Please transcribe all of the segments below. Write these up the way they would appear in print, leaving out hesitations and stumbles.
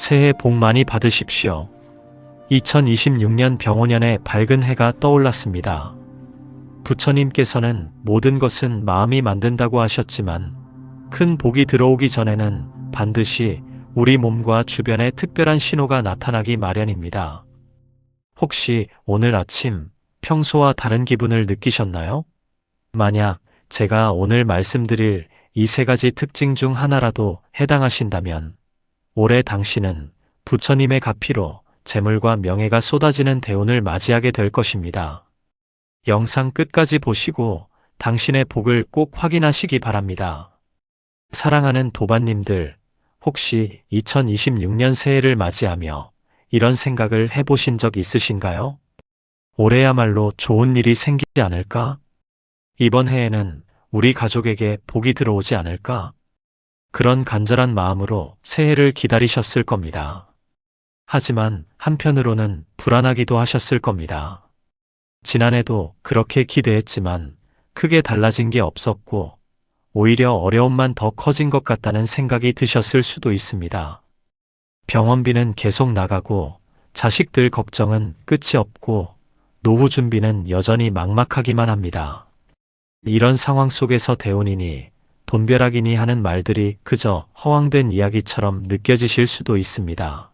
새해 복 많이 받으십시오. 2026년 병오년에 밝은 해가 떠올랐습니다. 부처님께서는 모든 것은 마음이 만든다고 하셨지만 큰 복이 들어오기 전에는 반드시 우리 몸과 주변에 특별한 신호가 나타나기 마련입니다. 혹시 오늘 아침 평소와 다른 기분을 느끼셨나요? 만약 제가 오늘 말씀드릴 이 세 가지 특징 중 하나라도 해당하신다면 올해 당신은 부처님의 가피로 재물과 명예가 쏟아지는 대운을 맞이하게 될 것입니다. 영상 끝까지 보시고 당신의 복을 꼭 확인하시기 바랍니다. 사랑하는 도반님들, 혹시 2026년 새해를 맞이하며 이런 생각을 해보신 적 있으신가요? 올해야말로 좋은 일이 생기지 않을까? 이번 해에는 우리 가족에게 복이 들어오지 않을까? 그런 간절한 마음으로 새해를 기다리셨을 겁니다. 하지만 한편으로는 불안하기도 하셨을 겁니다. 지난해도 그렇게 기대했지만 크게 달라진 게 없었고 오히려 어려움만 더 커진 것 같다는 생각이 드셨을 수도 있습니다. 병원비는 계속 나가고 자식들 걱정은 끝이 없고 노후 준비는 여전히 막막하기만 합니다. 이런 상황 속에서 대운이니 돈벼락이니 하는 말들이 그저 허황된 이야기처럼 느껴지실 수도 있습니다.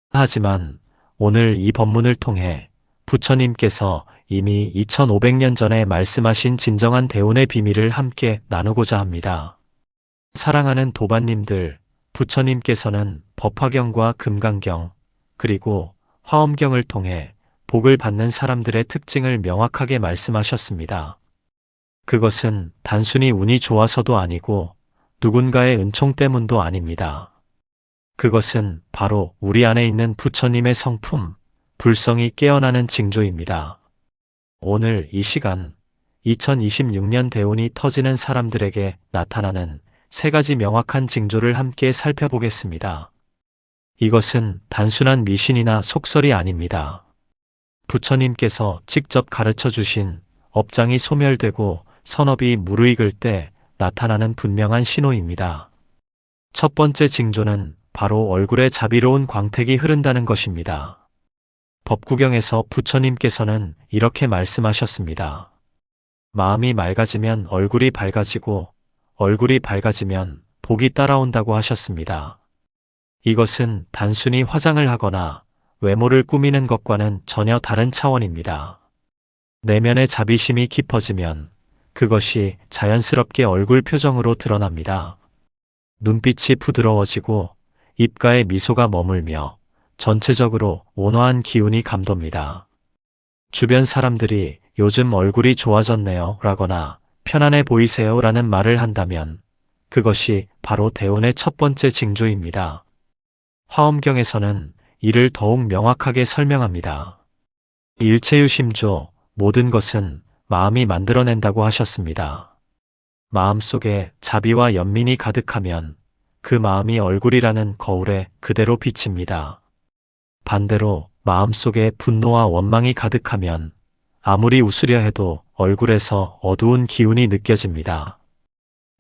하지만 오늘 이 법문을 통해 부처님께서 이미 2500년 전에 말씀하신 진정한 대운의 비밀을 함께 나누고자 합니다. 사랑하는 도반님들, 부처님께서는 법화경과 금강경, 그리고 화엄경을 통해 복을 받는 사람들의 특징을 명확하게 말씀하셨습니다. 그것은 단순히 운이 좋아서도 아니고 누군가의 은총 때문도 아닙니다. 그것은 바로 우리 안에 있는 부처님의 성품, 불성이 깨어나는 징조입니다. 오늘 이 시간 2026년 대운이 터지는 사람들에게 나타나는 세 가지 명확한 징조를 함께 살펴보겠습니다. 이것은 단순한 미신이나 속설이 아닙니다. 부처님께서 직접 가르쳐 주신 업장이 소멸되고 선업이 무르익을 때 나타나는 분명한 신호입니다. 첫 번째 징조는 바로 얼굴에 자비로운 광택이 흐른다는 것입니다. 법구경에서 부처님께서는 이렇게 말씀하셨습니다. 마음이 맑아지면 얼굴이 밝아지고 얼굴이 밝아지면 복이 따라온다고 하셨습니다. 이것은 단순히 화장을 하거나 외모를 꾸미는 것과는 전혀 다른 차원입니다. 내면의 자비심이 깊어지면 그것이 자연스럽게 얼굴 표정으로 드러납니다. 눈빛이 부드러워지고 입가에 미소가 머물며 전체적으로 온화한 기운이 감돕니다. 주변 사람들이 요즘 얼굴이 좋아졌네요 라거나 편안해 보이세요 라는 말을 한다면 그것이 바로 대운의 첫 번째 징조입니다. 화엄경에서는 이를 더욱 명확하게 설명합니다. 일체유심조, 모든 것은 마음이 만들어낸다고 하셨습니다. 마음속에 자비와 연민이 가득하면 그 마음이 얼굴이라는 거울에 그대로 비칩니다. 반대로 마음속에 분노와 원망이 가득하면 아무리 웃으려 해도 얼굴에서 어두운 기운이 느껴집니다.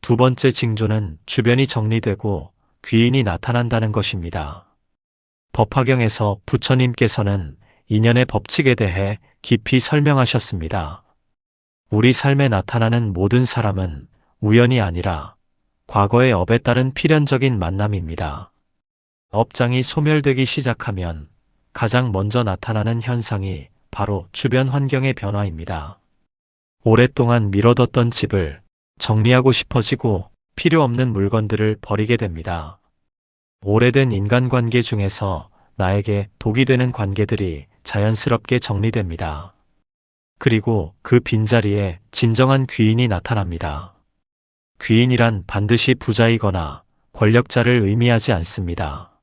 두 번째 징조는 주변이 정리되고 귀인이 나타난다는 것입니다. 법화경에서 부처님께서는 인연의 법칙에 대해 깊이 설명하셨습니다. 우리 삶에 나타나는 모든 사람은 우연이 아니라 과거의 업에 따른 필연적인 만남입니다. 업장이 소멸되기 시작하면 가장 먼저 나타나는 현상이 바로 주변 환경의 변화입니다. 오랫동안 미뤄뒀던 집을 정리하고 싶어지고 필요 없는 물건들을 버리게 됩니다. 오래된 인간관계 중에서 나에게 독이 되는 관계들이 자연스럽게 정리됩니다. 그리고 그 빈자리에 진정한 귀인이 나타납니다. 귀인이란 반드시 부자이거나 권력자를 의미하지 않습니다.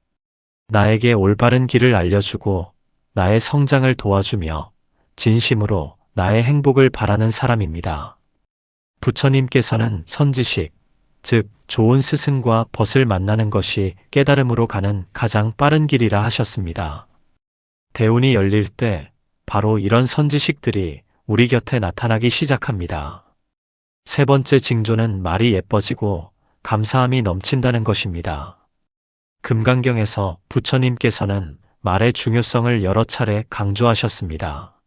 나에게 올바른 길을 알려주고 나의 성장을 도와주며 진심으로 나의 행복을 바라는 사람입니다. 부처님께서는 선지식, 즉 좋은 스승과 벗을 만나는 것이 깨달음으로 가는 가장 빠른 길이라 하셨습니다. 대운이 열릴 때 바로 이런 선지식들이 우리 곁에 나타나기 시작합니다. 세 번째 징조는 말이 예뻐지고 감사함이 넘친다는 것입니다. 금강경에서 부처님께서는 말의 중요성을 여러 차례 강조하셨습니다.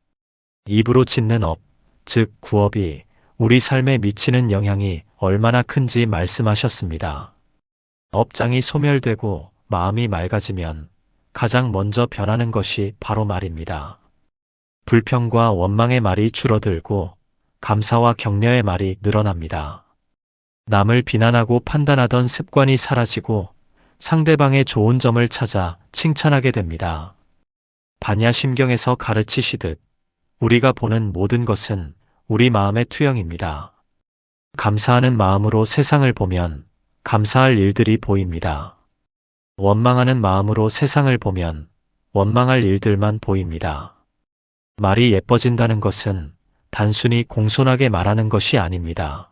입으로 짓는 업, 즉 구업이 우리 삶에 미치는 영향이 얼마나 큰지 말씀하셨습니다. 업장이 소멸되고 마음이 맑아지면 가장 먼저 변하는 것이 바로 말입니다. 불평과 원망의 말이 줄어들고 감사와 격려의 말이 늘어납니다. 남을 비난하고 판단하던 습관이 사라지고 상대방의 좋은 점을 찾아 칭찬하게 됩니다. 반야심경에서 가르치시듯 우리가 보는 모든 것은 우리 마음의 투영입니다. 감사하는 마음으로 세상을 보면 감사할 일들이 보입니다. 원망하는 마음으로 세상을 보면 원망할 일들만 보입니다. 말이 예뻐진다는 것은 단순히 공손하게 말하는 것이 아닙니다.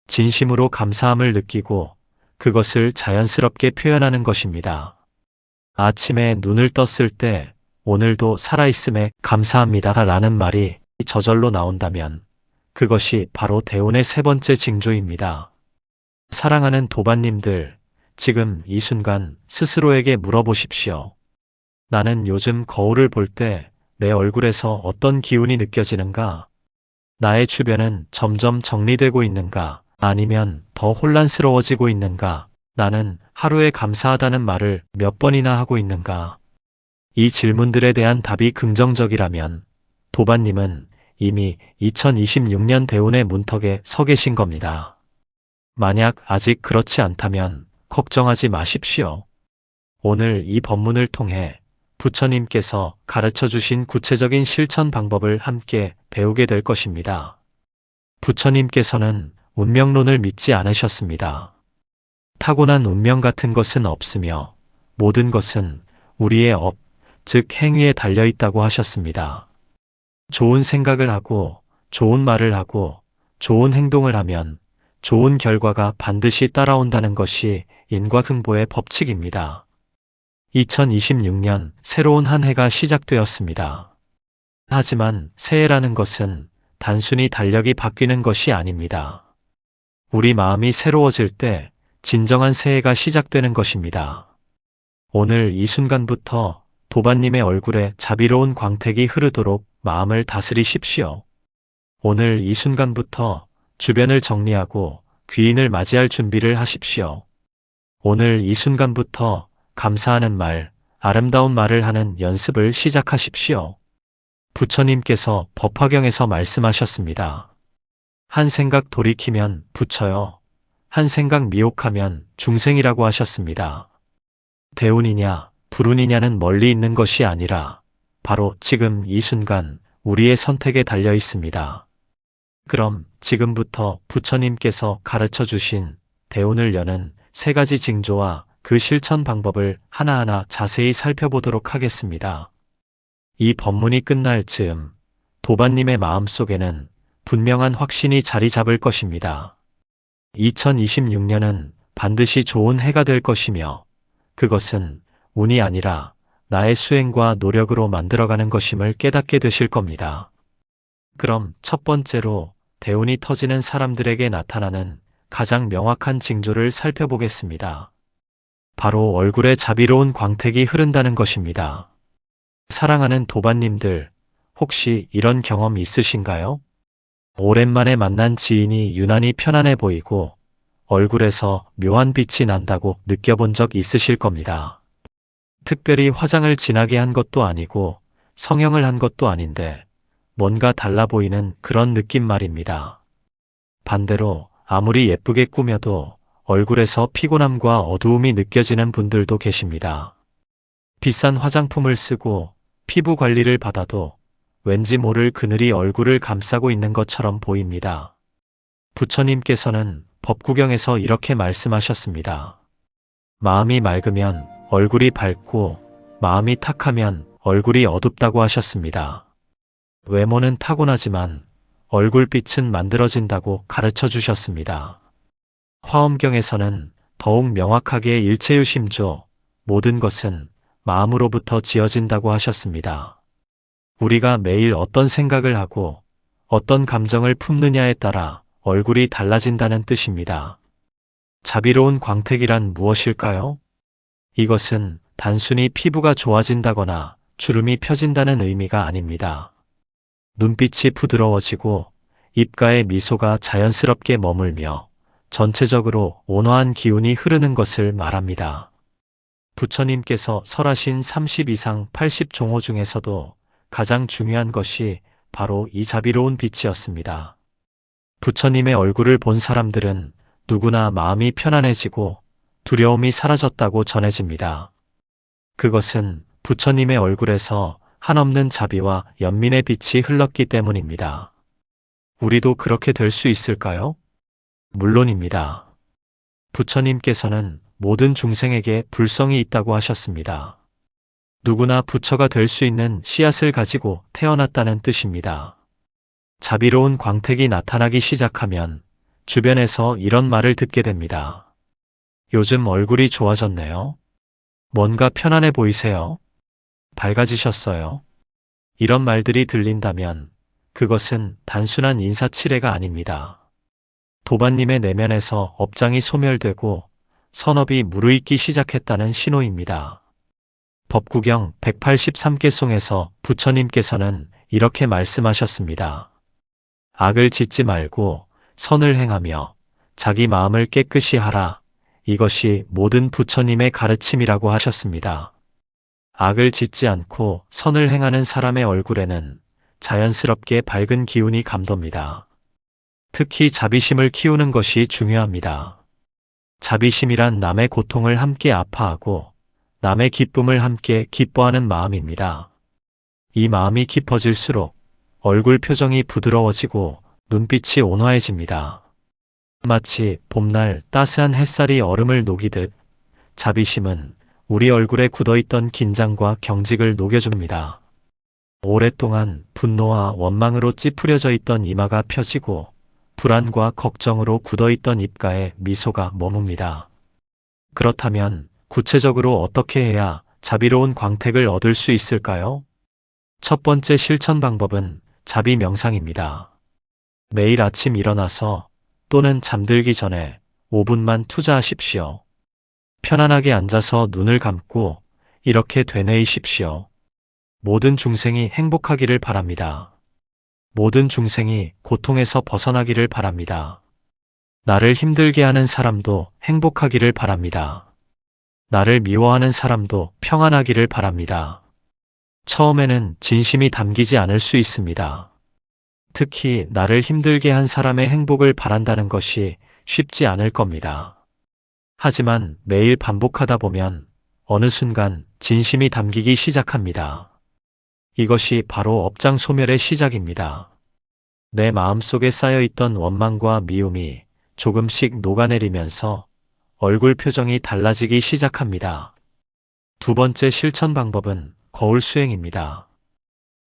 진심으로 감사함을 느끼고 그것을 자연스럽게 표현하는 것입니다. 아침에 눈을 떴을 때 오늘도 살아있음에 감사합니다 라는 말이 저절로 나온다면 그것이 바로 대운의 세 번째 징조입니다. 사랑하는 도반님들, 지금 이 순간 스스로에게 물어보십시오. 나는 요즘 거울을 볼 때 내 얼굴에서 어떤 기운이 느껴지는가? 나의 주변은 점점 정리되고 있는가? 아니면 더 혼란스러워지고 있는가? 나는 하루에 감사하다는 말을 몇 번이나 하고 있는가? 이 질문들에 대한 답이 긍정적이라면 도반님은 이미 2026년 대운의 문턱에 서 계신 겁니다. 만약 아직 그렇지 않다면 걱정하지 마십시오. 오늘 이 법문을 통해 부처님께서 가르쳐 주신 구체적인 실천 방법을 함께 배우게 될 것입니다. 부처님께서는 운명론을 믿지 않으셨습니다. 타고난 운명 같은 것은 없으며 모든 것은 우리의 업, 즉 행위에 달려 있다고 하셨습니다. 좋은 생각을 하고 좋은 말을 하고 좋은 행동을 하면 좋은 결과가 반드시 따라온다는 것이 인과응보의 법칙입니다. 2026년 새로운 한 해가 시작되었습니다. 하지만 새해라는 것은 단순히 달력이 바뀌는 것이 아닙니다. 우리 마음이 새로워질 때 진정한 새해가 시작되는 것입니다. 오늘 이 순간부터 도반님의 얼굴에 자비로운 광택이 흐르도록 마음을 다스리십시오. 오늘 이 순간부터 주변을 정리하고 귀인을 맞이할 준비를 하십시오. 오늘 이 순간부터 감사하는 말, 아름다운 말을 하는 연습을 시작하십시오. 부처님께서 법화경에서 말씀하셨습니다. 한 생각 돌이키면 부처요. 한 생각 미혹하면 중생이라고 하셨습니다. 대운이냐, 불운이냐는 멀리 있는 것이 아니라 바로 지금 이 순간 우리의 선택에 달려 있습니다. 그럼 지금부터 부처님께서 가르쳐 주신 대운을 여는 세 가지 징조와 그 실천 방법을 하나하나 자세히 살펴보도록 하겠습니다. 이 법문이 끝날 즈음 도반님의 마음속에는 분명한 확신이 자리 잡을 것입니다. 2026년은 반드시 좋은 해가 될 것이며 그것은 운이 아니라 나의 수행과 노력으로 만들어가는 것임을 깨닫게 되실 겁니다. 그럼 첫 번째로 대운이 터지는 사람들에게 나타나는 가장 명확한 징조를 살펴보겠습니다. 바로 얼굴에 자비로운 광택이 흐른다는 것입니다. 사랑하는 도반님들, 혹시 이런 경험 있으신가요? 오랜만에 만난 지인이 유난히 편안해 보이고 얼굴에서 묘한 빛이 난다고 느껴본 적 있으실 겁니다. 특별히 화장을 진하게 한 것도 아니고 성형을 한 것도 아닌데 뭔가 달라 보이는 그런 느낌 말입니다. 반대로 아무리 예쁘게 꾸며도 얼굴에서 피곤함과 어두움이 느껴지는 분들도 계십니다. 비싼 화장품을 쓰고 피부 관리를 받아도 왠지 모를 그늘이 얼굴을 감싸고 있는 것처럼 보입니다. 부처님께서는 법구경에서 이렇게 말씀하셨습니다. 마음이 맑으면 얼굴이 밝고 마음이 탁하면 얼굴이 어둡다고 하셨습니다. 외모는 타고나지만 얼굴빛은 만들어진다고 가르쳐 주셨습니다. 화엄경에서는 더욱 명확하게 일체유심조, 모든 것은 마음으로부터 지어진다고 하셨습니다. 우리가 매일 어떤 생각을 하고 어떤 감정을 품느냐에 따라 얼굴이 달라진다는 뜻입니다. 자비로운 광택이란 무엇일까요? 이것은 단순히 피부가 좋아진다거나 주름이 펴진다는 의미가 아닙니다. 눈빛이 부드러워지고 입가에 미소가 자연스럽게 머물며 전체적으로 온화한 기운이 흐르는 것을 말합니다. 부처님께서 설하신 30 이상 80 종호 중에서도 가장 중요한 것이 바로 이 자비로운 빛이었습니다. 부처님의 얼굴을 본 사람들은 누구나 마음이 편안해지고 두려움이 사라졌다고 전해집니다. 그것은 부처님의 얼굴에서 한없는 자비와 연민의 빛이 흘렀기 때문입니다. 우리도 그렇게 될 수 있을까요? 물론입니다. 부처님께서는 모든 중생에게 불성이 있다고 하셨습니다. 누구나 부처가 될 수 있는 씨앗을 가지고 태어났다는 뜻입니다. 자비로운 광택이 나타나기 시작하면 주변에서 이런 말을 듣게 됩니다. 요즘 얼굴이 좋아졌네요. 뭔가 편안해 보이세요. 밝아지셨어요. 이런 말들이 들린다면 그것은 단순한 인사치레가 아닙니다. 도반님의 내면에서 업장이 소멸되고 선업이 무르익기 시작했다는 신호입니다. 법구경 183개송에서 부처님께서는 이렇게 말씀하셨습니다. 악을 짓지 말고 선을 행하며 자기 마음을 깨끗이 하라. 이것이 모든 부처님의 가르침이라고 하셨습니다. 악을 짓지 않고 선을 행하는 사람의 얼굴에는 자연스럽게 밝은 기운이 감돕니다. 특히 자비심을 키우는 것이 중요합니다. 자비심이란 남의 고통을 함께 아파하고 남의 기쁨을 함께 기뻐하는 마음입니다. 이 마음이 깊어질수록 얼굴 표정이 부드러워지고 눈빛이 온화해집니다. 마치 봄날 따스한 햇살이 얼음을 녹이듯 자비심은 우리 얼굴에 굳어있던 긴장과 경직을 녹여줍니다. 오랫동안 분노와 원망으로 찌푸려져 있던 이마가 펴지고 불안과 걱정으로 굳어있던 입가에 미소가 머뭅니다. 그렇다면 구체적으로 어떻게 해야 자비로운 광택을 얻을 수 있을까요? 첫 번째 실천 방법은 자비 명상입니다. 매일 아침 일어나서 또는 잠들기 전에 5분만 투자하십시오. 편안하게 앉아서 눈을 감고 이렇게 되뇌이십시오. 모든 중생이 행복하기를 바랍니다. 모든 중생이 고통에서 벗어나기를 바랍니다. 나를 힘들게 하는 사람도 행복하기를 바랍니다. 나를 미워하는 사람도 평안하기를 바랍니다. 처음에는 진심이 담기지 않을 수 있습니다. 특히 나를 힘들게 한 사람의 행복을 바란다는 것이 쉽지 않을 겁니다. 하지만 매일 반복하다 보면 어느 순간 진심이 담기기 시작합니다. 이것이 바로 업장 소멸의 시작입니다. 내 마음속에 쌓여있던 원망과 미움이 조금씩 녹아내리면서 얼굴 표정이 달라지기 시작합니다. 두 번째 실천 방법은 거울 수행입니다.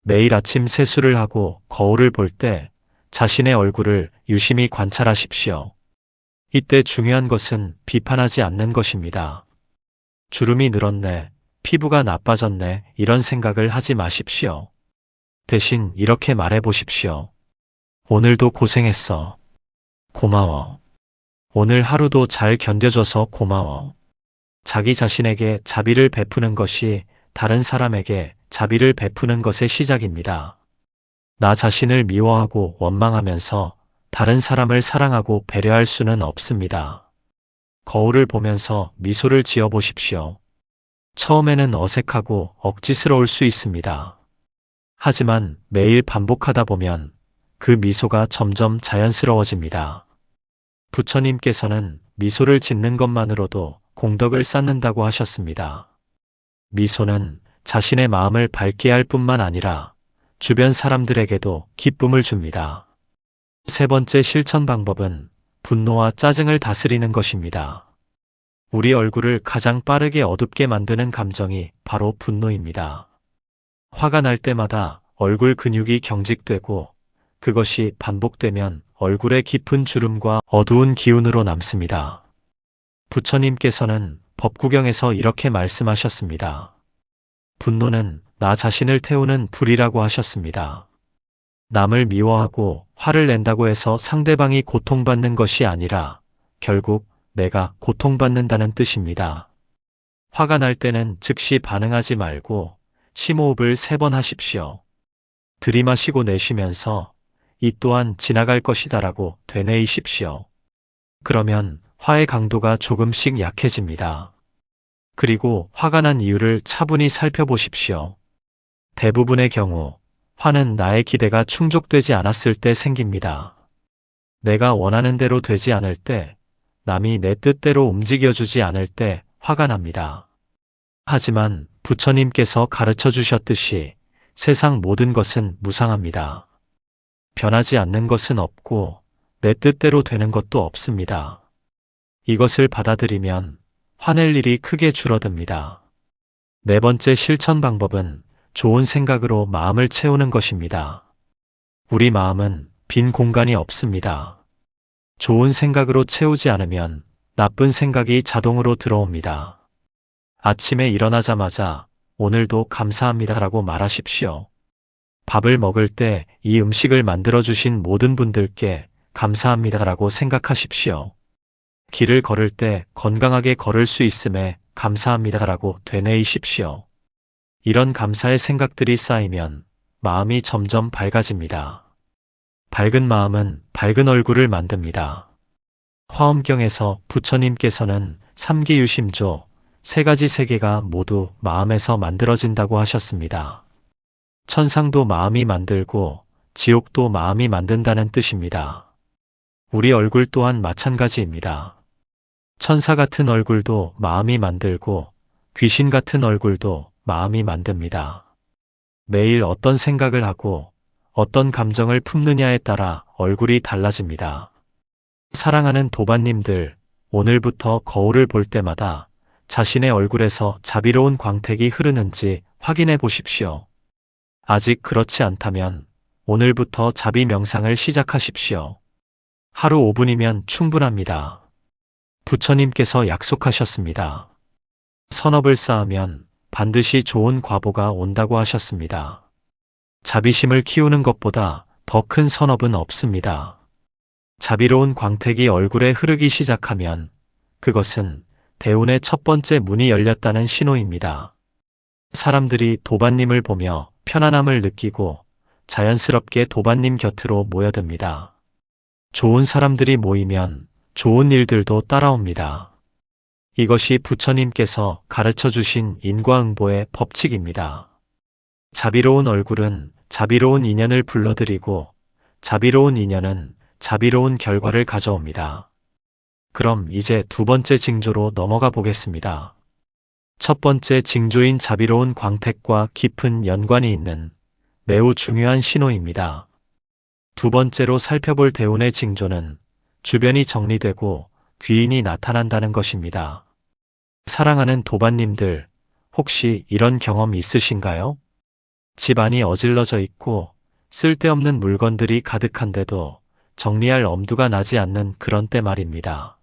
매일 아침 세수를 하고 거울을 볼 때 자신의 얼굴을 유심히 관찰하십시오. 이때 중요한 것은 비판하지 않는 것입니다. 주름이 늘었네, 피부가 나빠졌네, 이런 생각을 하지 마십시오. 대신 이렇게 말해 보십시오. 오늘도 고생했어. 고마워. 오늘 하루도 잘 견뎌줘서 고마워. 자기 자신에게 자비를 베푸는 것이 다른 사람에게 자비를 베푸는 것의 시작입니다. 나 자신을 미워하고 원망하면서 다른 사람을 사랑하고 배려할 수는 없습니다. 거울을 보면서 미소를 지어 보십시오. 처음에는 어색하고 억지스러울 수 있습니다. 하지만 매일 반복하다 보면 그 미소가 점점 자연스러워집니다. 부처님께서는 미소를 짓는 것만으로도 공덕을 쌓는다고 하셨습니다. 미소는 자신의 마음을 밝게 할 뿐만 아니라 주변 사람들에게도 기쁨을 줍니다. 세 번째 실천 방법은 분노와 짜증을 다스리는 것입니다. 우리 얼굴을 가장 빠르게 어둡게 만드는 감정이 바로 분노입니다. 화가 날 때마다 얼굴 근육이 경직되고 그것이 반복되면 얼굴에 깊은 주름과 어두운 기운으로 남습니다. 부처님께서는 법구경에서 이렇게 말씀하셨습니다. 분노는 나 자신을 태우는 불이라고 하셨습니다. 남을 미워하고 화를 낸다고 해서 상대방이 고통받는 것이 아니라 결국 내가 고통받는다는 뜻입니다. 화가 날 때는 즉시 반응하지 말고 심호흡을 3번 하십시오. 들이마시고 내쉬면서 이 또한 지나갈 것이다라고 되뇌이십시오. 그러면 화의 강도가 조금씩 약해집니다. 그리고 화가 난 이유를 차분히 살펴보십시오. 대부분의 경우 화는 나의 기대가 충족되지 않았을 때 생깁니다. 내가 원하는 대로 되지 않을 때, 남이 내 뜻대로 움직여주지 않을 때 화가 납니다. 하지만 부처님께서 가르쳐 주셨듯이 세상 모든 것은 무상합니다. 변하지 않는 것은 없고 내 뜻대로 되는 것도 없습니다. 이것을 받아들이면 화낼 일이 크게 줄어듭니다. 4번째 실천 방법은 좋은 생각으로 마음을 채우는 것입니다. 우리 마음은 빈 공간이 없습니다. 좋은 생각으로 채우지 않으면 나쁜 생각이 자동으로 들어옵니다. 아침에 일어나자마자 오늘도 감사합니다라고 말하십시오. 밥을 먹을 때 이 음식을 만들어주신 모든 분들께 감사합니다라고 생각하십시오. 길을 걸을 때 건강하게 걸을 수 있음에 감사합니다라고 되뇌이십시오. 이런 감사의 생각들이 쌓이면 마음이 점점 밝아집니다. 밝은 마음은 밝은 얼굴을 만듭니다. 화엄경에서 부처님께서는 삼기유심조 3가지 세계가 모두 마음에서 만들어진다고 하셨습니다. 천상도 마음이 만들고 지옥도 마음이 만든다는 뜻입니다. 우리 얼굴 또한 마찬가지입니다. 천사 같은 얼굴도 마음이 만들고 귀신 같은 얼굴도 마음이 만듭니다. 매일 어떤 생각을 하고 어떤 감정을 품느냐에 따라 얼굴이 달라집니다. 사랑하는 도반님들, 오늘부터 거울을 볼 때마다 자신의 얼굴에서 자비로운 광택이 흐르는지 확인해 보십시오. 아직 그렇지 않다면 오늘부터 자비 명상을 시작하십시오. 하루 5분이면 충분합니다. 부처님께서 약속하셨습니다. 선업을 쌓으면 반드시 좋은 과보가 온다고 하셨습니다. 자비심을 키우는 것보다 더 큰 선업은 없습니다. 자비로운 광택이 얼굴에 흐르기 시작하면 그것은 대운의 첫 번째 문이 열렸다는 신호입니다. 사람들이 도반님을 보며 편안함을 느끼고 자연스럽게 도반님 곁으로 모여듭니다. 좋은 사람들이 모이면 좋은 일들도 따라옵니다. 이것이 부처님께서 가르쳐 주신 인과응보의 법칙입니다. 자비로운 얼굴은 자비로운 인연을 불러들이고 자비로운 인연은 자비로운 결과를 가져옵니다. 그럼 이제 2번째 징조로 넘어가 보겠습니다. 첫 번째 징조인 자비로운 광택과 깊은 연관이 있는 매우 중요한 신호입니다. 2번째로 살펴볼 대운의 징조는 주변이 정리되고 귀인이 나타난다는 것입니다. 사랑하는 도반님들, 혹시 이런 경험 있으신가요? 집안이 어질러져 있고 쓸데없는 물건들이 가득한데도 정리할 엄두가 나지 않는 그런 때 말입니다.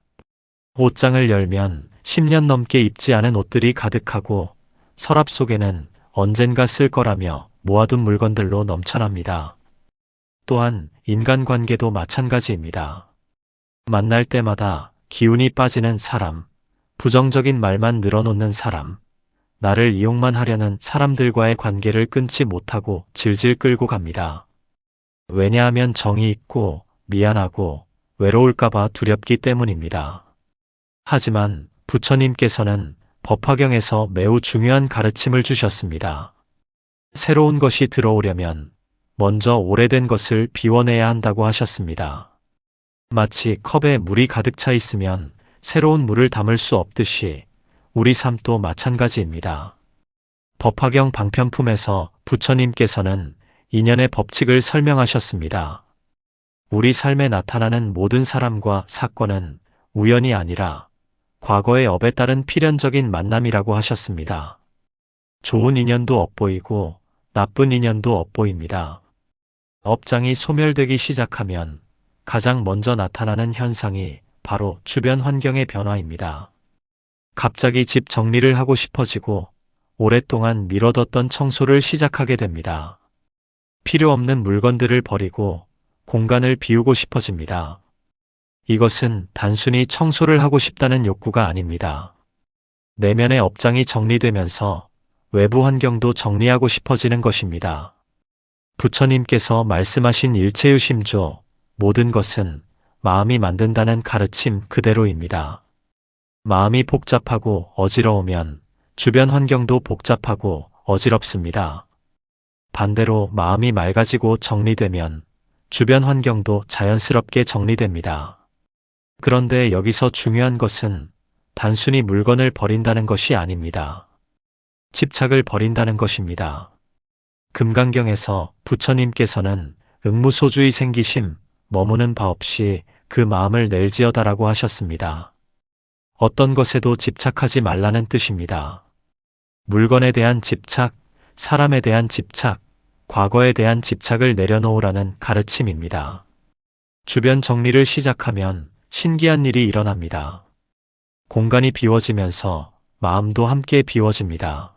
옷장을 열면 10년 넘게 입지 않은 옷들이 가득하고 서랍 속에는 언젠가 쓸 거라며 모아둔 물건들로 넘쳐납니다. 또한 인간관계도 마찬가지입니다. 만날 때마다 기운이 빠지는 사람, 부정적인 말만 늘어놓는 사람, 나를 이용만 하려는 사람들과의 관계를 끊지 못하고 질질 끌고 갑니다. 왜냐하면 정이 있고 미안하고 외로울까봐 두렵기 때문입니다. 하지만 부처님께서는 법화경에서 매우 중요한 가르침을 주셨습니다. 새로운 것이 들어오려면 먼저 오래된 것을 비워내야 한다고 하셨습니다. 마치 컵에 물이 가득 차 있으면 새로운 물을 담을 수 없듯이 우리 삶도 마찬가지입니다. 법화경 방편품에서 부처님께서는 인연의 법칙을 설명하셨습니다. 우리 삶에 나타나는 모든 사람과 사건은 우연이 아니라 과거의 업에 따른 필연적인 만남이라고 하셨습니다. 좋은 인연도 엇보이고 나쁜 인연도 엇보입니다. 업장이 소멸되기 시작하면 가장 먼저 나타나는 현상이 바로 주변 환경의 변화입니다. 갑자기 집 정리를 하고 싶어지고 오랫동안 미뤄뒀던 청소를 시작하게 됩니다. 필요 없는 물건들을 버리고 공간을 비우고 싶어집니다. 이것은 단순히 청소를 하고 싶다는 욕구가 아닙니다. 내면의 업장이 정리되면서 외부 환경도 정리하고 싶어지는 것입니다. 부처님께서 말씀하신 일체유심조, 모든 것은 마음이 만든다는 가르침 그대로입니다. 마음이 복잡하고 어지러우면 주변 환경도 복잡하고 어지럽습니다. 반대로 마음이 맑아지고 정리되면 주변 환경도 자연스럽게 정리됩니다. 그런데 여기서 중요한 것은 단순히 물건을 버린다는 것이 아닙니다. 집착을 버린다는 것입니다. 금강경에서 부처님께서는 응무소주의 생기심, 머무는 바 없이 그 마음을 낼지어다라고 하셨습니다. 어떤 것에도 집착하지 말라는 뜻입니다. 물건에 대한 집착, 사람에 대한 집착, 과거에 대한 집착을 내려놓으라는 가르침입니다. 주변 정리를 시작하면 신기한 일이 일어납니다. 공간이 비워지면서 마음도 함께 비워집니다.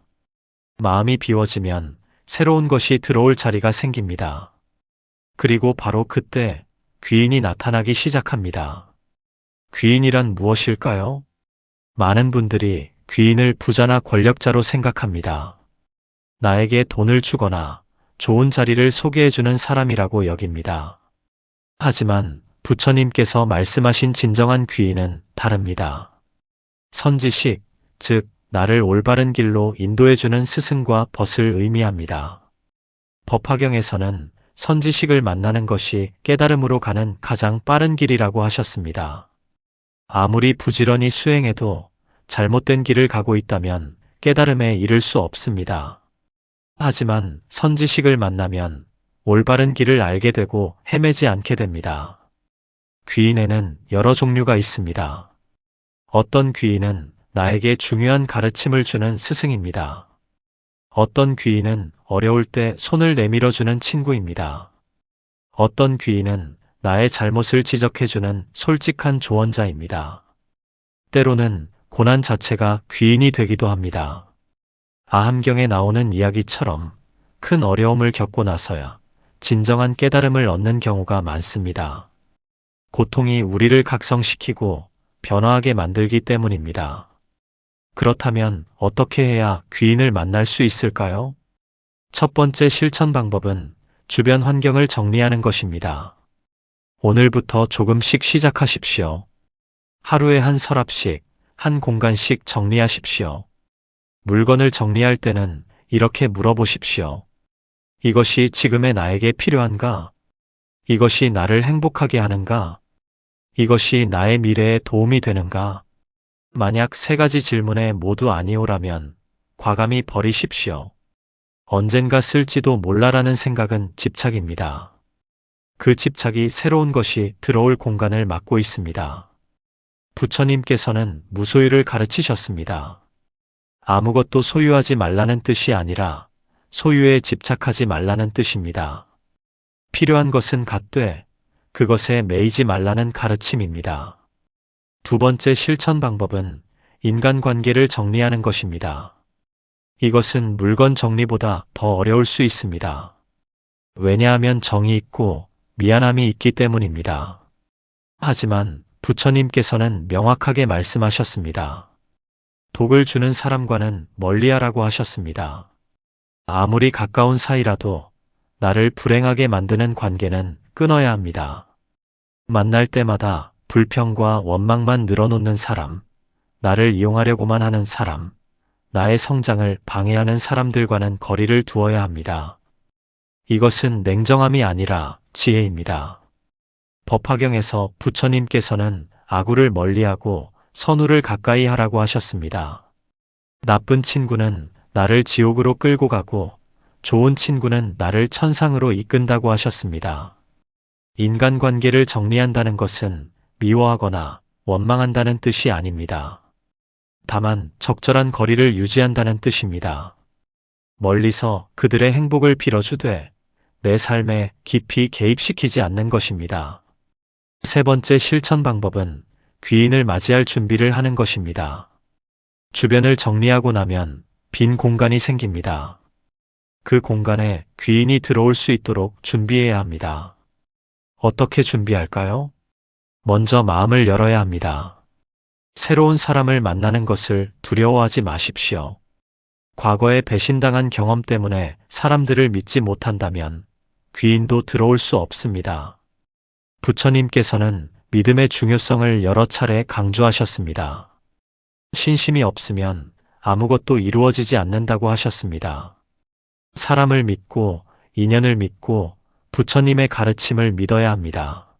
마음이 비워지면 새로운 것이 들어올 자리가 생깁니다. 그리고 바로 그때 귀인이 나타나기 시작합니다. 귀인이란 무엇일까요? 많은 분들이 귀인을 부자나 권력자로 생각합니다. 나에게 돈을 주거나 좋은 자리를 소개해주는 사람이라고 여깁니다. 하지만 부처님께서 말씀하신 진정한 귀인은 다릅니다. 선지식, 즉 나를 올바른 길로 인도해주는 스승과 벗을 의미합니다. 법화경에서는 선지식을 만나는 것이 깨달음으로 가는 가장 빠른 길이라고 하셨습니다. 아무리 부지런히 수행해도 잘못된 길을 가고 있다면 깨달음에 이를 수 없습니다. 하지만 선지식을 만나면 올바른 길을 알게 되고 헤매지 않게 됩니다. 귀인에는 여러 종류가 있습니다. 어떤 귀인은 나에게 중요한 가르침을 주는 스승입니다. 어떤 귀인은 어려울 때 손을 내밀어주는 친구입니다. 어떤 귀인은 나의 잘못을 지적해주는 솔직한 조언자입니다. 때로는 고난 자체가 귀인이 되기도 합니다. 아함경에 나오는 이야기처럼 큰 어려움을 겪고 나서야 진정한 깨달음을 얻는 경우가 많습니다. 고통이 우리를 각성시키고 변화하게 만들기 때문입니다. 그렇다면 어떻게 해야 귀인을 만날 수 있을까요? 첫 번째 실천 방법은 주변 환경을 정리하는 것입니다. 오늘부터 조금씩 시작하십시오. 하루에 한 서랍씩, 한 공간씩 정리하십시오. 물건을 정리할 때는 이렇게 물어보십시오. 이것이 지금의 나에게 필요한가? 이것이 나를 행복하게 하는가? 이것이 나의 미래에 도움이 되는가? 만약 세 가지 질문에 모두 아니오라면 과감히 버리십시오. 언젠가 쓸지도 몰라라는 생각은 집착입니다. 그 집착이 새로운 것이 들어올 공간을 막고 있습니다. 부처님께서는 무소유를 가르치셨습니다. 아무것도 소유하지 말라는 뜻이 아니라 소유에 집착하지 말라는 뜻입니다. 필요한 것은 갖되 그것에 매이지 말라는 가르침입니다. 두 번째 실천 방법은 인간관계를 정리하는 것입니다. 이것은 물건 정리보다 더 어려울 수 있습니다. 왜냐하면 정이 있고 미안함이 있기 때문입니다. 하지만 부처님께서는 명확하게 말씀하셨습니다. 독을 주는 사람과는 멀리하라고 하셨습니다. 아무리 가까운 사이라도 나를 불행하게 만드는 관계는 끊어야 합니다. 만날 때마다 불평과 원망만 늘어놓는 사람, 나를 이용하려고만 하는 사람, 나의 성장을 방해하는 사람들과는 거리를 두어야 합니다. 이것은 냉정함이 아니라 지혜입니다. 법화경에서 부처님께서는 악우를 멀리하고 선우를 가까이 하라고 하셨습니다. 나쁜 친구는 나를 지옥으로 끌고 가고 좋은 친구는 나를 천상으로 이끈다고 하셨습니다. 인간관계를 정리한다는 것은 미워하거나 원망한다는 뜻이 아닙니다. 다만 적절한 거리를 유지한다는 뜻입니다. 멀리서 그들의 행복을 빌어주되 내 삶에 깊이 개입시키지 않는 것입니다. 세 번째 실천 방법은 귀인을 맞이할 준비를 하는 것입니다. 주변을 정리하고 나면 빈 공간이 생깁니다. 그 공간에 귀인이 들어올 수 있도록 준비해야 합니다. 어떻게 준비할까요? 먼저 마음을 열어야 합니다. 새로운 사람을 만나는 것을 두려워하지 마십시오. 과거에 배신당한 경험 때문에 사람들을 믿지 못한다면 귀인도 들어올 수 없습니다. 부처님께서는 믿음의 중요성을 여러 차례 강조하셨습니다. 신심이 없으면 아무것도 이루어지지 않는다고 하셨습니다. 사람을 믿고 인연을 믿고 부처님의 가르침을 믿어야 합니다.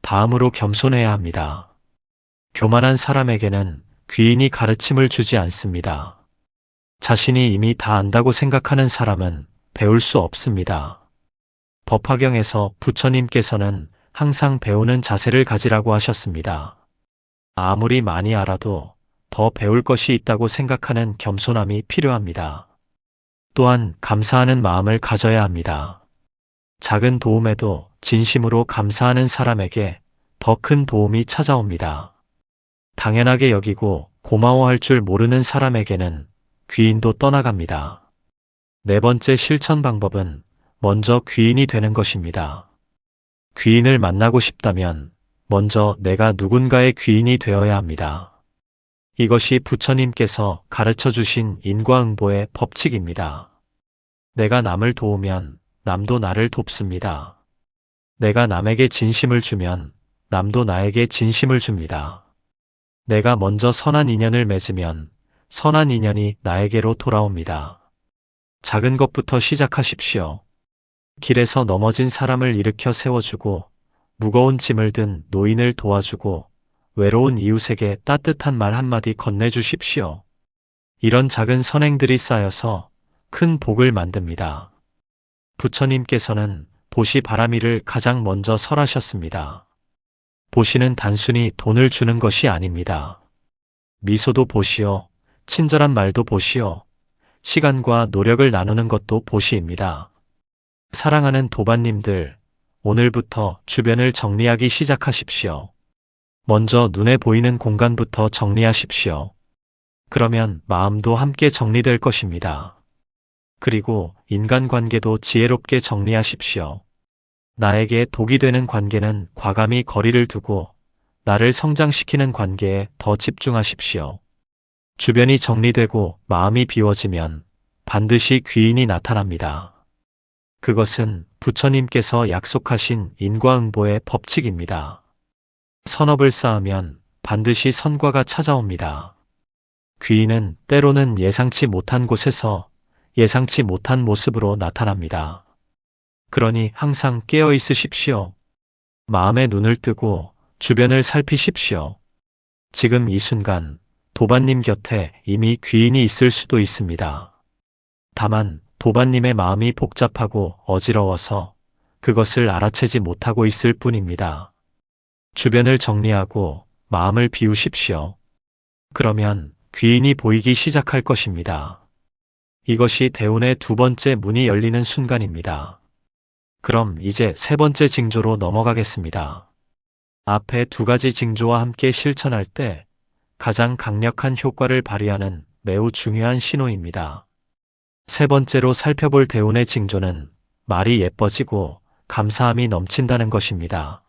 다음으로 겸손해야 합니다. 교만한 사람에게는 귀인이 가르침을 주지 않습니다. 자신이 이미 다 안다고 생각하는 사람은 배울 수 없습니다. 법화경에서 부처님께서는 항상 배우는 자세를 가지라고 하셨습니다. 아무리 많이 알아도 더 배울 것이 있다고 생각하는 겸손함이 필요합니다. 또한 감사하는 마음을 가져야 합니다. 작은 도움에도 진심으로 감사하는 사람에게 더 큰 도움이 찾아옵니다. 당연하게 여기고 고마워할 줄 모르는 사람에게는 귀인도 떠나갑니다. 네 번째 실천 방법은 먼저 귀인이 되는 것입니다. 귀인을 만나고 싶다면 먼저 내가 누군가의 귀인이 되어야 합니다. 이것이 부처님께서 가르쳐 주신 인과응보의 법칙입니다. 내가 남을 도우면 남도 나를 돕습니다. 내가 남에게 진심을 주면 남도 나에게 진심을 줍니다. 내가 먼저 선한 인연을 맺으면 선한 인연이 나에게로 돌아옵니다. 작은 것부터 시작하십시오. 길에서 넘어진 사람을 일으켜 세워주고 무거운 짐을 든 노인을 도와주고 외로운 이웃에게 따뜻한 말 한마디 건네주십시오. 이런 작은 선행들이 쌓여서 큰 복을 만듭니다. 부처님께서는 보시 바라미를 가장 먼저 설하셨습니다. 보시는 단순히 돈을 주는 것이 아닙니다. 미소도 보시오, 친절한 말도 보시오, 시간과 노력을 나누는 것도 보시입니다. 사랑하는 도반님들, 오늘부터 주변을 정리하기 시작하십시오. 먼저 눈에 보이는 공간부터 정리하십시오. 그러면 마음도 함께 정리될 것입니다. 그리고 인간관계도 지혜롭게 정리하십시오. 나에게 독이 되는 관계는 과감히 거리를 두고 나를 성장시키는 관계에 더 집중하십시오. 주변이 정리되고 마음이 비워지면 반드시 귀인이 나타납니다. 그것은 부처님께서 약속하신 인과응보의 법칙입니다. 선업을 쌓으면 반드시 선과가 찾아옵니다. 귀인은 때로는 예상치 못한 곳에서 예상치 못한 모습으로 나타납니다. 그러니 항상 깨어 있으십시오. 마음의 눈을 뜨고 주변을 살피십시오. 지금 이 순간 도반님 곁에 이미 귀인이 있을 수도 있습니다. 다만 도반님의 마음이 복잡하고 어지러워서 그것을 알아채지 못하고 있을 뿐입니다. 주변을 정리하고 마음을 비우십시오. 그러면 귀인이 보이기 시작할 것입니다. 이것이 대운의 두 번째 문이 열리는 순간입니다. 그럼 이제 세 번째 징조로 넘어가겠습니다. 앞에 두 가지 징조와 함께 실천할 때 가장 강력한 효과를 발휘하는 매우 중요한 신호입니다. 세 번째로 살펴볼 대운의 징조는 말이 예뻐지고 감사함이 넘친다는 것입니다.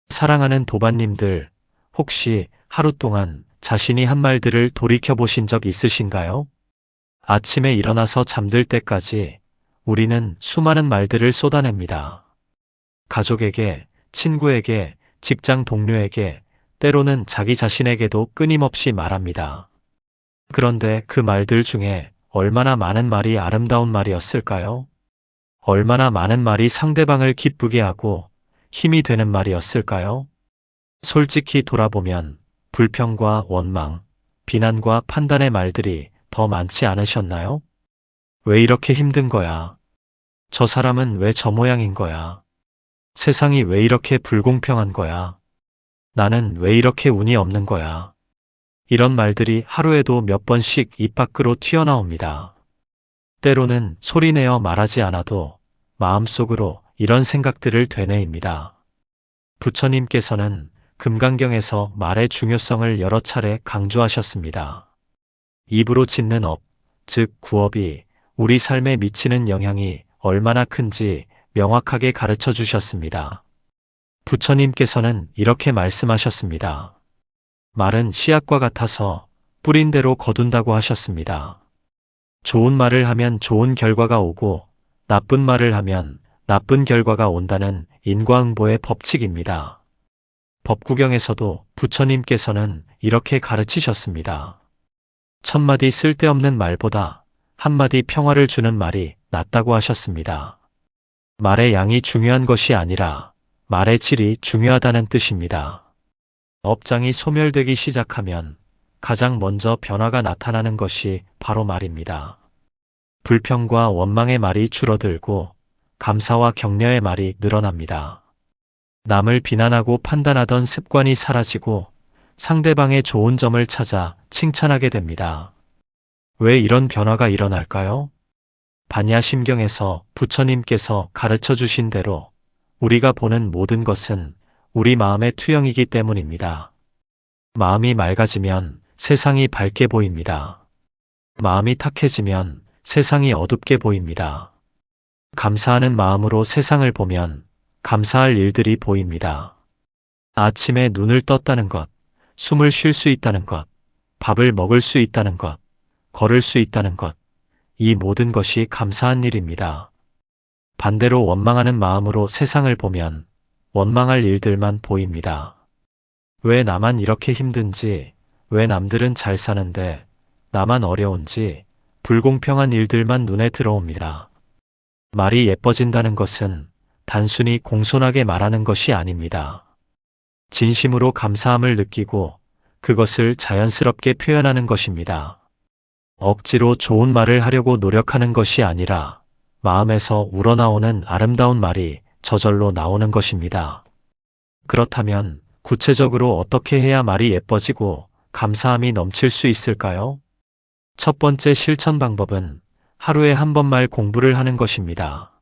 사랑하는 도반님들, 혹시 하루 동안 자신이 한 말들을 돌이켜보신 적 있으신가요? 아침에 일어나서 잠들 때까지 우리는 수많은 말들을 쏟아냅니다. 가족에게, 친구에게, 직장 동료에게, 때로는 자기 자신에게도 끊임없이 말합니다. 그런데 그 말들 중에 얼마나 많은 말이 아름다운 말이었을까요? 얼마나 많은 말이 상대방을 기쁘게 하고 힘이 되는 말이었을까요? 솔직히 돌아보면 불평과 원망, 비난과 판단의 말들이 더 많지 않으셨나요? 왜 이렇게 힘든 거야? 저 사람은 왜 저 모양인 거야? 세상이 왜 이렇게 불공평한 거야? 나는 왜 이렇게 운이 없는 거야? 이런 말들이 하루에도 몇 번씩 입 밖으로 튀어나옵니다. 때로는 소리내어 말하지 않아도 마음속으로 이런 생각들을 되뇌입니다. 부처님께서는 금강경에서 말의 중요성을 여러 차례 강조하셨습니다. 입으로 짓는 업, 즉 구업이 우리 삶에 미치는 영향이 얼마나 큰지 명확하게 가르쳐 주셨습니다. 부처님께서는 이렇게 말씀하셨습니다. 말은 씨앗과 같아서 뿌린 대로 거둔다고 하셨습니다. 좋은 말을 하면 좋은 결과가 오고 나쁜 말을 하면 나쁜 결과가 온다는 인과응보의 법칙입니다. 법구경에서도 부처님께서는 이렇게 가르치셨습니다. 천마디 쓸데없는 말보다 한마디 평화를 주는 말이 낫다고 하셨습니다. 말의 양이 중요한 것이 아니라 말의 질이 중요하다는 뜻입니다. 업장이 소멸되기 시작하면 가장 먼저 변화가 나타나는 것이 바로 말입니다. 불평과 원망의 말이 줄어들고 감사와 격려의 말이 늘어납니다. 남을 비난하고 판단하던 습관이 사라지고 상대방의 좋은 점을 찾아 칭찬하게 됩니다. 왜 이런 변화가 일어날까요? 반야심경에서 부처님께서 가르쳐 주신 대로 우리가 보는 모든 것은 우리 마음의 투영이기 때문입니다. 마음이 맑아지면 세상이 밝게 보입니다. 마음이 탁해지면 세상이 어둡게 보입니다. 감사하는 마음으로 세상을 보면 감사할 일들이 보입니다. 아침에 눈을 떴다는 것, 숨을 쉴 수 있다는 것, 밥을 먹을 수 있다는 것, 걸을 수 있다는 것, 이 모든 것이 감사한 일입니다. 반대로 원망하는 마음으로 세상을 보면 원망할 일들만 보입니다. 왜 나만 이렇게 힘든지, 왜 남들은 잘 사는데 나만 어려운지 불공평한 일들만 눈에 들어옵니다. 말이 예뻐진다는 것은 단순히 공손하게 말하는 것이 아닙니다. 진심으로 감사함을 느끼고 그것을 자연스럽게 표현하는 것입니다. 억지로 좋은 말을 하려고 노력하는 것이 아니라 마음에서 우러나오는 아름다운 말이 저절로 나오는 것입니다. 그렇다면 구체적으로 어떻게 해야 말이 예뻐지고 감사함이 넘칠 수 있을까요? 첫 번째 실천 방법은 하루에 한 번 말 공부를 하는 것입니다.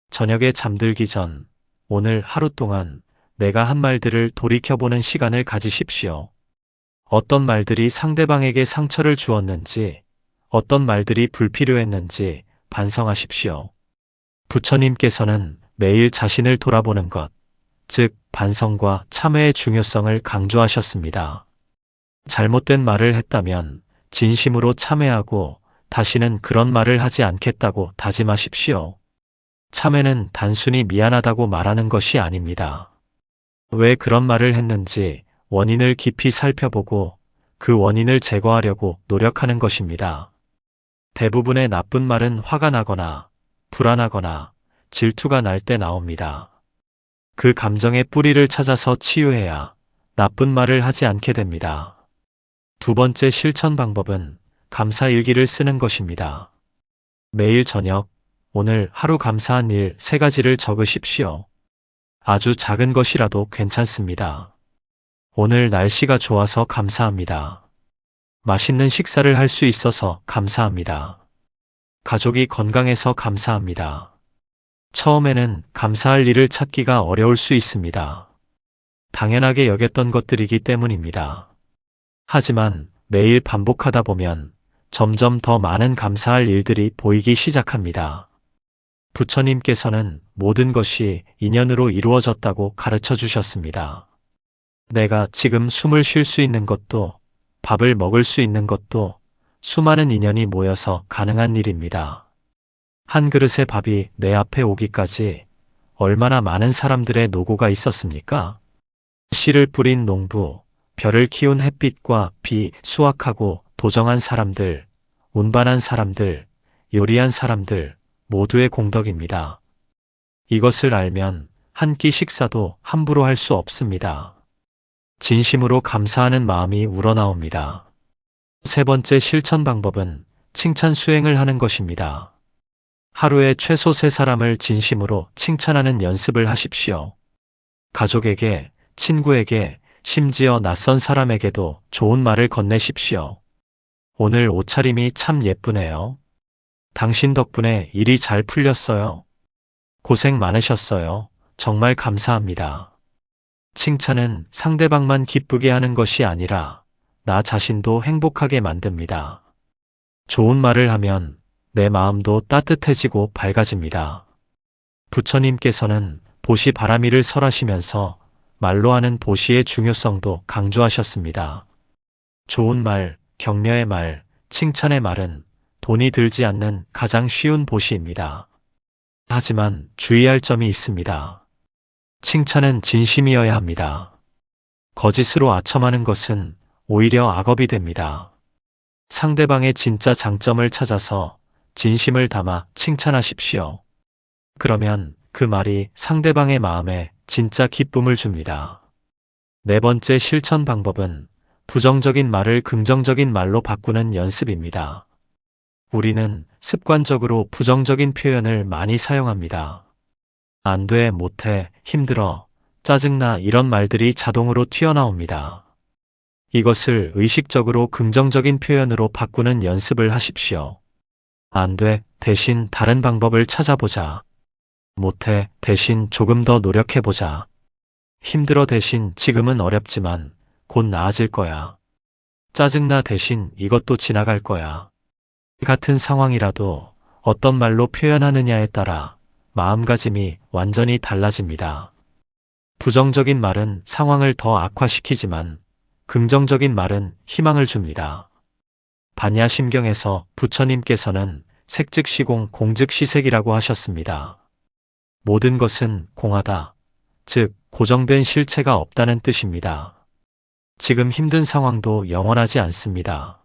저녁에 잠들기 전 오늘 하루 동안 내가 한 말들을 돌이켜보는 시간을 가지십시오. 어떤 말들이 상대방에게 상처를 주었는지, 어떤 말들이 불필요했는지 반성하십시오. 부처님께서는 매일 자신을 돌아보는 것, 즉 반성과 참회의 중요성을 강조하셨습니다. 잘못된 말을 했다면 진심으로 참회하고 다시는 그런 말을 하지 않겠다고 다짐하십시오. 참회는 단순히 미안하다고 말하는 것이 아닙니다. 왜 그런 말을 했는지 원인을 깊이 살펴보고 그 원인을 제거하려고 노력하는 것입니다. 대부분의 나쁜 말은 화가 나거나 불안하거나 질투가 날 때 나옵니다. 그 감정의 뿌리를 찾아서 치유해야 나쁜 말을 하지 않게 됩니다. 두 번째 실천 방법은 감사일기를 쓰는 것입니다. 매일 저녁, 오늘 하루 감사한 일 3가지를 적으십시오. 아주 작은 것이라도 괜찮습니다. 오늘 날씨가 좋아서 감사합니다. 맛있는 식사를 할 수 있어서 감사합니다. 가족이 건강해서 감사합니다. 처음에는 감사할 일을 찾기가 어려울 수 있습니다. 당연하게 여겼던 것들이기 때문입니다. 하지만 매일 반복하다 보면 점점 더 많은 감사할 일들이 보이기 시작합니다. 부처님께서는 모든 것이 인연으로 이루어졌다고 가르쳐 주셨습니다. 내가 지금 숨을 쉴 수 있는 것도, 밥을 먹을 수 있는 것도 수많은 인연이 모여서 가능한 일입니다. 한 그릇의 밥이 내 앞에 오기까지 얼마나 많은 사람들의 노고가 있었습니까? 씨를 뿌린 농부, 별을 키운 햇빛과 비, 수확하고 도정한 사람들, 운반한 사람들, 요리한 사람들 모두의 공덕입니다. 이것을 알면 한 끼 식사도 함부로 할 수 없습니다. 진심으로 감사하는 마음이 우러나옵니다. 세 번째 실천 방법은 칭찬 수행을 하는 것입니다. 하루에 최소 3사람을 진심으로 칭찬하는 연습을 하십시오. 가족에게, 친구에게, 심지어 낯선 사람에게도 좋은 말을 건네십시오. 오늘 옷차림이 참 예쁘네요. 당신 덕분에 일이 잘 풀렸어요. 고생 많으셨어요. 정말 감사합니다. 칭찬은 상대방만 기쁘게 하는 것이 아니라 나 자신도 행복하게 만듭니다. 좋은 말을 하면 내 마음도 따뜻해지고 밝아집니다. 부처님께서는 보시 바라미를 설하시면서 말로 하는 보시의 중요성도 강조하셨습니다. 좋은 말, 격려의 말, 칭찬의 말은 돈이 들지 않는 가장 쉬운 보시입니다. 하지만 주의할 점이 있습니다. 칭찬은 진심이어야 합니다. 거짓으로 아첨하는 것은 오히려 악업이 됩니다. 상대방의 진짜 장점을 찾아서 진심을 담아 칭찬하십시오. 그러면 그 말이 상대방의 마음에 진짜 기쁨을 줍니다. 네 번째 실천 방법은 부정적인 말을 긍정적인 말로 바꾸는 연습입니다. 우리는 습관적으로 부정적인 표현을 많이 사용합니다. 안 돼, 못해, 힘들어, 짜증나 이런 말들이 자동으로 튀어나옵니다. 이것을 의식적으로 긍정적인 표현으로 바꾸는 연습을 하십시오. 안 돼, 대신 다른 방법을 찾아보자. 못해, 대신 조금 더 노력해보자. 힘들어 대신 지금은 어렵지만 곧 나아질 거야. 짜증나 대신 이것도 지나갈 거야. 같은 상황이라도 어떤 말로 표현하느냐에 따라 마음가짐이 완전히 달라집니다. 부정적인 말은 상황을 더 악화시키지만 긍정적인 말은 희망을 줍니다. 반야심경에서 부처님께서는 색즉시공 공즉시색이라고 하셨습니다. 모든 것은 공하다, 즉 고정된 실체가 없다는 뜻입니다. 지금 힘든 상황도 영원하지 않습니다.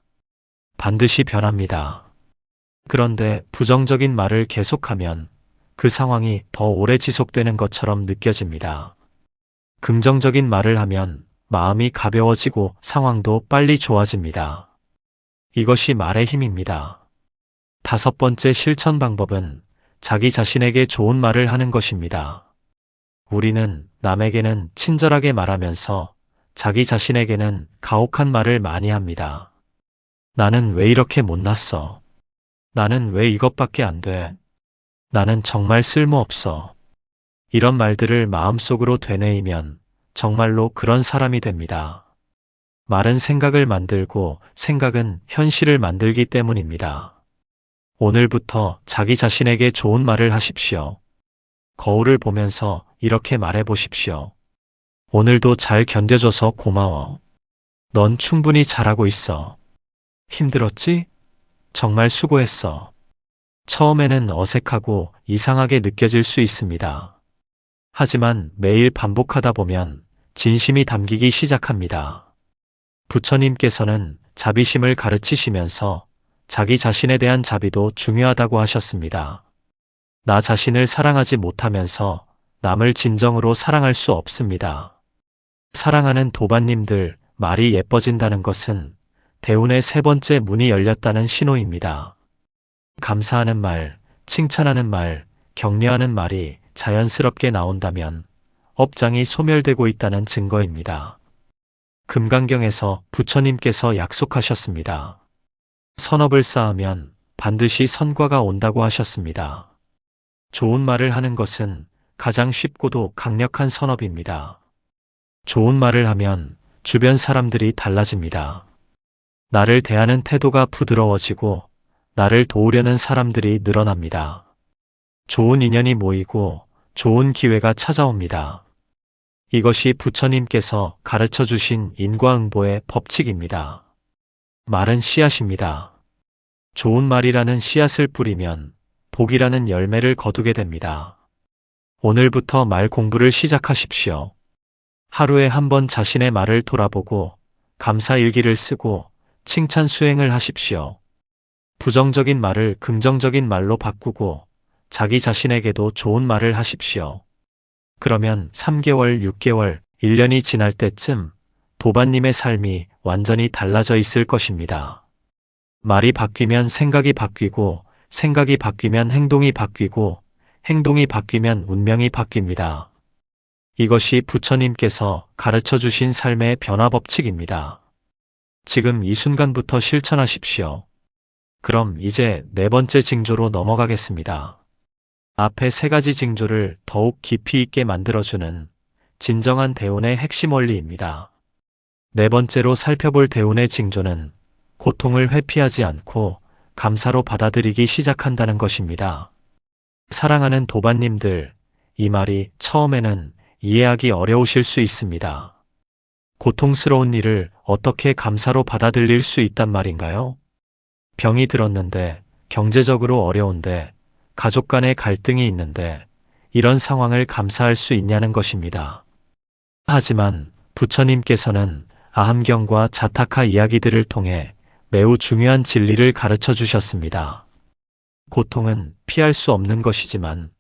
반드시 변합니다. 그런데 부정적인 말을 계속하면 그 상황이 더 오래 지속되는 것처럼 느껴집니다. 긍정적인 말을 하면 마음이 가벼워지고 상황도 빨리 좋아집니다. 이것이 말의 힘입니다. 다섯 번째 실천 방법은 자기 자신에게 좋은 말을 하는 것입니다. 우리는 남에게는 친절하게 말하면서 자기 자신에게는 가혹한 말을 많이 합니다. 나는 왜 이렇게 못났어? 나는 왜 이것밖에 안 돼? 나는 정말 쓸모없어. 이런 말들을 마음속으로 되뇌이면 정말로 그런 사람이 됩니다. 말은 생각을 만들고 생각은 현실을 만들기 때문입니다. 오늘부터 자기 자신에게 좋은 말을 하십시오. 거울을 보면서 이렇게 말해 보십시오. 오늘도 잘 견뎌줘서 고마워. 넌 충분히 잘하고 있어. 힘들었지? 정말 수고했어. 처음에는 어색하고 이상하게 느껴질 수 있습니다. 하지만 매일 반복하다 보면 진심이 담기기 시작합니다. 부처님께서는 자비심을 가르치시면서 자기 자신에 대한 자비도 중요하다고 하셨습니다. 나 자신을 사랑하지 못하면서 남을 진정으로 사랑할 수 없습니다. 사랑하는 도반님들, 말이 예뻐진다는 것은 대운의 세 번째 문이 열렸다는 신호입니다. 감사하는 말, 칭찬하는 말, 격려하는 말이 자연스럽게 나온다면 업장이 소멸되고 있다는 증거입니다. 금강경에서 부처님께서 약속하셨습니다. 선업을 쌓으면 반드시 선과가 온다고 하셨습니다. 좋은 말을 하는 것은 가장 쉽고도 강력한 선업입니다. 좋은 말을 하면 주변 사람들이 달라집니다. 나를 대하는 태도가 부드러워지고 나를 도우려는 사람들이 늘어납니다. 좋은 인연이 모이고 좋은 기회가 찾아옵니다. 이것이 부처님께서 가르쳐 주신 인과응보의 법칙입니다. 말은 씨앗입니다. 좋은 말이라는 씨앗을 뿌리면 복이라는 열매를 거두게 됩니다. 오늘부터 말 공부를 시작하십시오. 하루에 한 번 자신의 말을 돌아보고 감사일기를 쓰고 칭찬 수행을 하십시오. 부정적인 말을 긍정적인 말로 바꾸고 자기 자신에게도 좋은 말을 하십시오. 그러면 3개월, 6개월, 1년이 지날 때쯤 도반님의 삶이 완전히 달라져 있을 것입니다. 말이 바뀌면 생각이 바뀌고 생각이 바뀌면 행동이 바뀌고 행동이 바뀌면 운명이 바뀝니다. 이것이 부처님께서 가르쳐 주신 삶의 변화 법칙입니다. 지금 이 순간부터 실천하십시오. 그럼 이제 네 번째 징조로 넘어가겠습니다. 앞에 세 가지 징조를 더욱 깊이 있게 만들어주는 진정한 대운의 핵심 원리입니다. 네 번째로 살펴볼 대운의 징조는 고통을 회피하지 않고 감사로 받아들이기 시작한다는 것입니다. 사랑하는 도반님들, 이 말이 처음에는 이해하기 어려우실 수 있습니다. 고통스러운 일을 어떻게 감사로 받아들일 수 있단 말인가요? 병이 들었는데, 경제적으로 어려운데, 가족 간의 갈등이 있는데, 이런 상황을 감사할 수 있냐는 것입니다. 하지만 부처님께서는 아함경과 자타카 이야기들을 통해 매우 중요한 진리를 가르쳐 주셨습니다. 고통은 피할 수 없는 것이지만